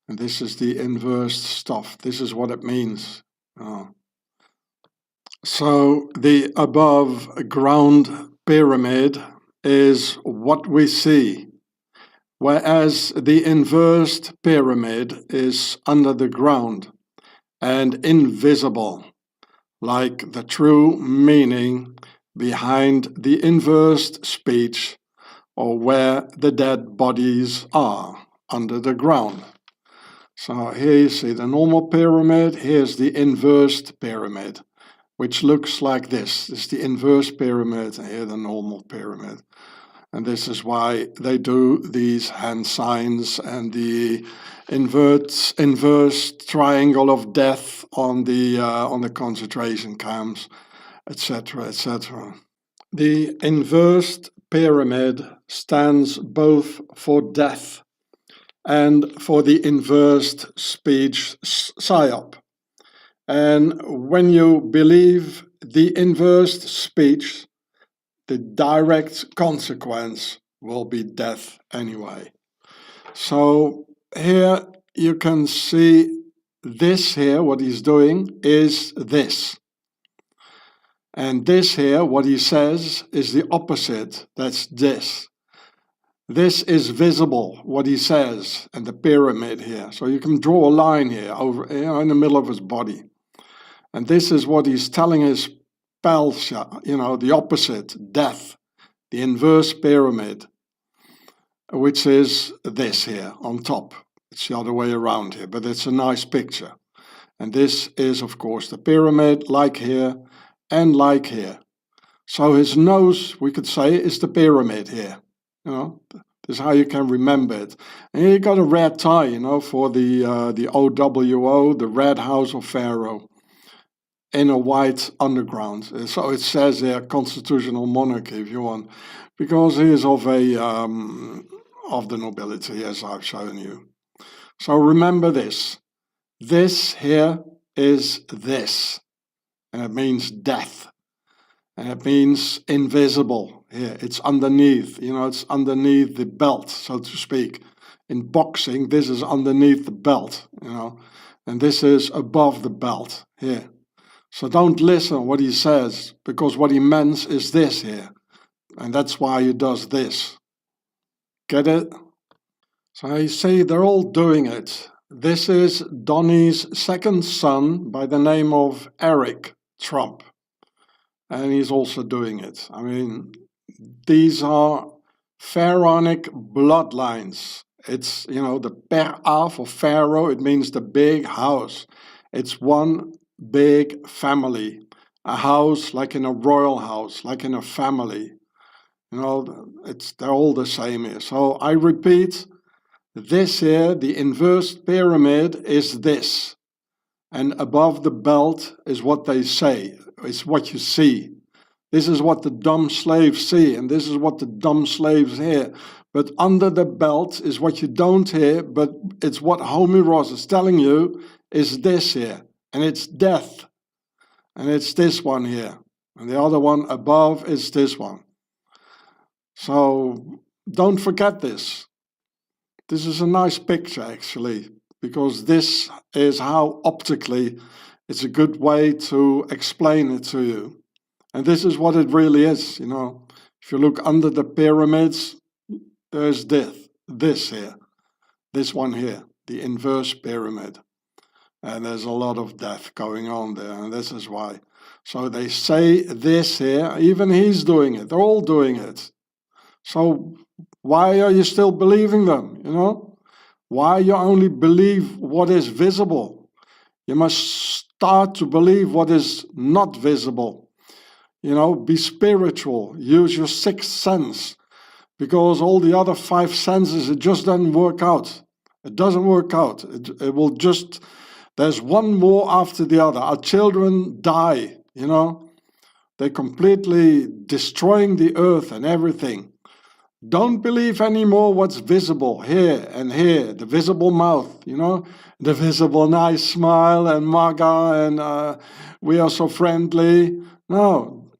And this is the inversed stuff. This is what it means. So the above ground pyramid is what we see, whereas the inversed pyramid is under the ground and invisible, like the true meaning behind the inversed speech, or where the dead bodies are, under the ground. So here you see the normal pyramid, here's the inversed pyramid, which looks like this. This is the inverse pyramid, and here the normal pyramid. And this is why they do these hand signs and the inverse triangle of death on the concentration camps, etc., etc. The inversed pyramid stands both for death and for the inversed speech psyop. And when you believe the inversed speech, the direct consequence will be death anyway. So here you can see this here, what he's doing is this. And this here, what he says, is the opposite. That's this. This is visible, what he says, and the pyramid here. So you can draw a line here over, in the middle of his body. And this is what he's telling his pals, the opposite, death, the inverse pyramid, which is this here on top. It's the other way around here, but it's a nice picture. And this is, of course, the pyramid, like here and like here. So his nose, we could say, is the pyramid here. This is how you can remember it. And here you got a red tie, for the OWO, the Red House of Pharaoh, in a white underground. So it says there, constitutional monarchy, if you want, because he is of the nobility, as I've shown you. So remember this. This here is this, and it means death. And it means invisible here. It's underneath, it's underneath the belt, so to speak. In boxing, this is underneath the belt, and this is above the belt here. So don't listen what he says, because what he means is this here. And that's why he does this. Get it? So you see, they're all doing it. This is Donnie's second son by the name of Eric Trump. And he's also doing it. I mean, these are pharaonic bloodlines. It's, the Pera for Pharaoh, it means the big house. It's one big family. A house like in a royal house, like in a family. They're all the same here. So I repeat, this here, the inverse pyramid, is this. And above the belt is what they say. It's what you see. This is what the dumb slaves see, and this is what the dumb slaves hear. But under the belt is what you don't hear, but it's what Homie Ross is telling you is this here. And it's death. And it's this one here. And the other one above is this one. So don't forget this. This is a nice picture, actually, because this is how optically it's a good way to explain it to you. And this is what it really is, you know. If you look under the pyramids, there's this here, this one here, the inverse pyramid. And there's a lot of death going on there, and this is why. So they say this here, even he's doing it, they're all doing it. So why are you still believing them, you know? Why you only believe what is visible? You must start to believe what is not visible. You know, be spiritual, use your sixth sense, because all the other five senses, it just doesn't work out. It doesn't work out. It will just, there's one more after the other. Our children die, you know. They're completely destroying the earth and everything. Don't believe anymore what's visible here and here, the visible mouth, you know, the visible nice smile and MAGA and we are so friendly. No,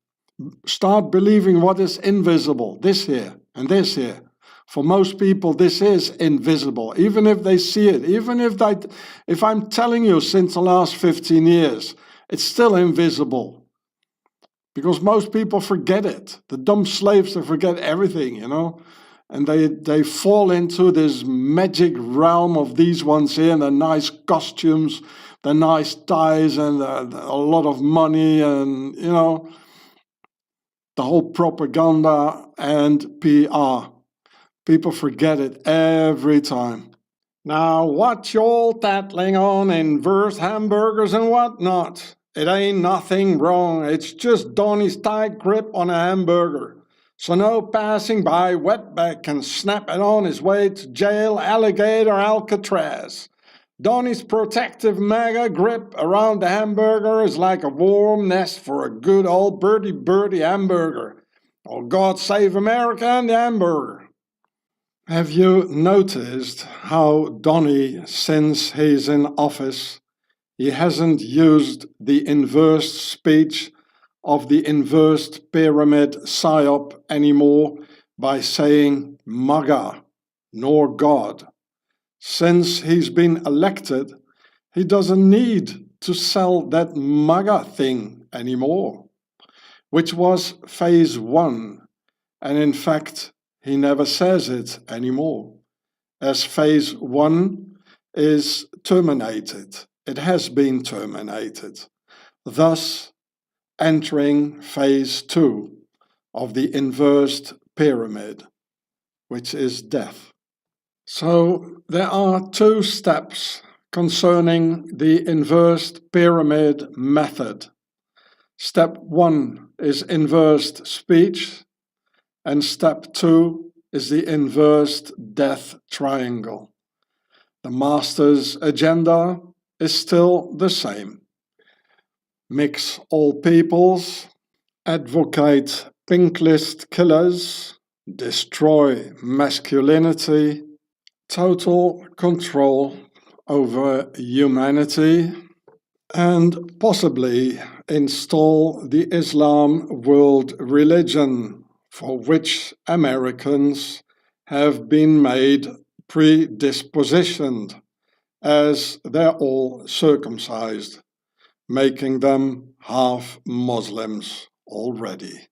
start believing what is invisible, this here and this here. For most people, this is invisible, even if they see it, even if I'm telling you since the last 15 years, it's still invisible. Because most people forget it. The dumb slaves, they forget everything, you know. And they fall into this magic realm of these ones here, and the nice costumes, the nice ties, and a lot of money, and, you know, the whole propaganda and PR. People forget it every time. Now, what y'all tattling on inverse hamburgers and whatnot? It ain't nothing wrong, it's just Donnie's tight grip on a hamburger. So no passing by wetback can snap it on his way to jail, alligator, Alcatraz. Donnie's protective MAGA grip around the hamburger is like a warm nest for a good old birdie hamburger. Oh, God save America and the hamburger. Have you noticed how Donnie, since he's in office, he hasn't used the inverse speech of the inversed pyramid psyop anymore by saying MAGA, nor God. Since he's been elected, he doesn't need to sell that MAGA thing anymore, which was phase one, and in fact, he never says it anymore, as phase one is terminated. It has been terminated, thus entering phase two of the inversed pyramid, which is death. So there are two steps concerning the inversed pyramid method. Step one is inversed speech, and step two is the inversed death triangle. The master's agenda is still the same. Mix all peoples, advocate pink list killers, destroy masculinity, total control over humanity, and possibly install the Islam world religion, for which Americans have been made predispositioned, as they're all circumcised, making them half Muslims already.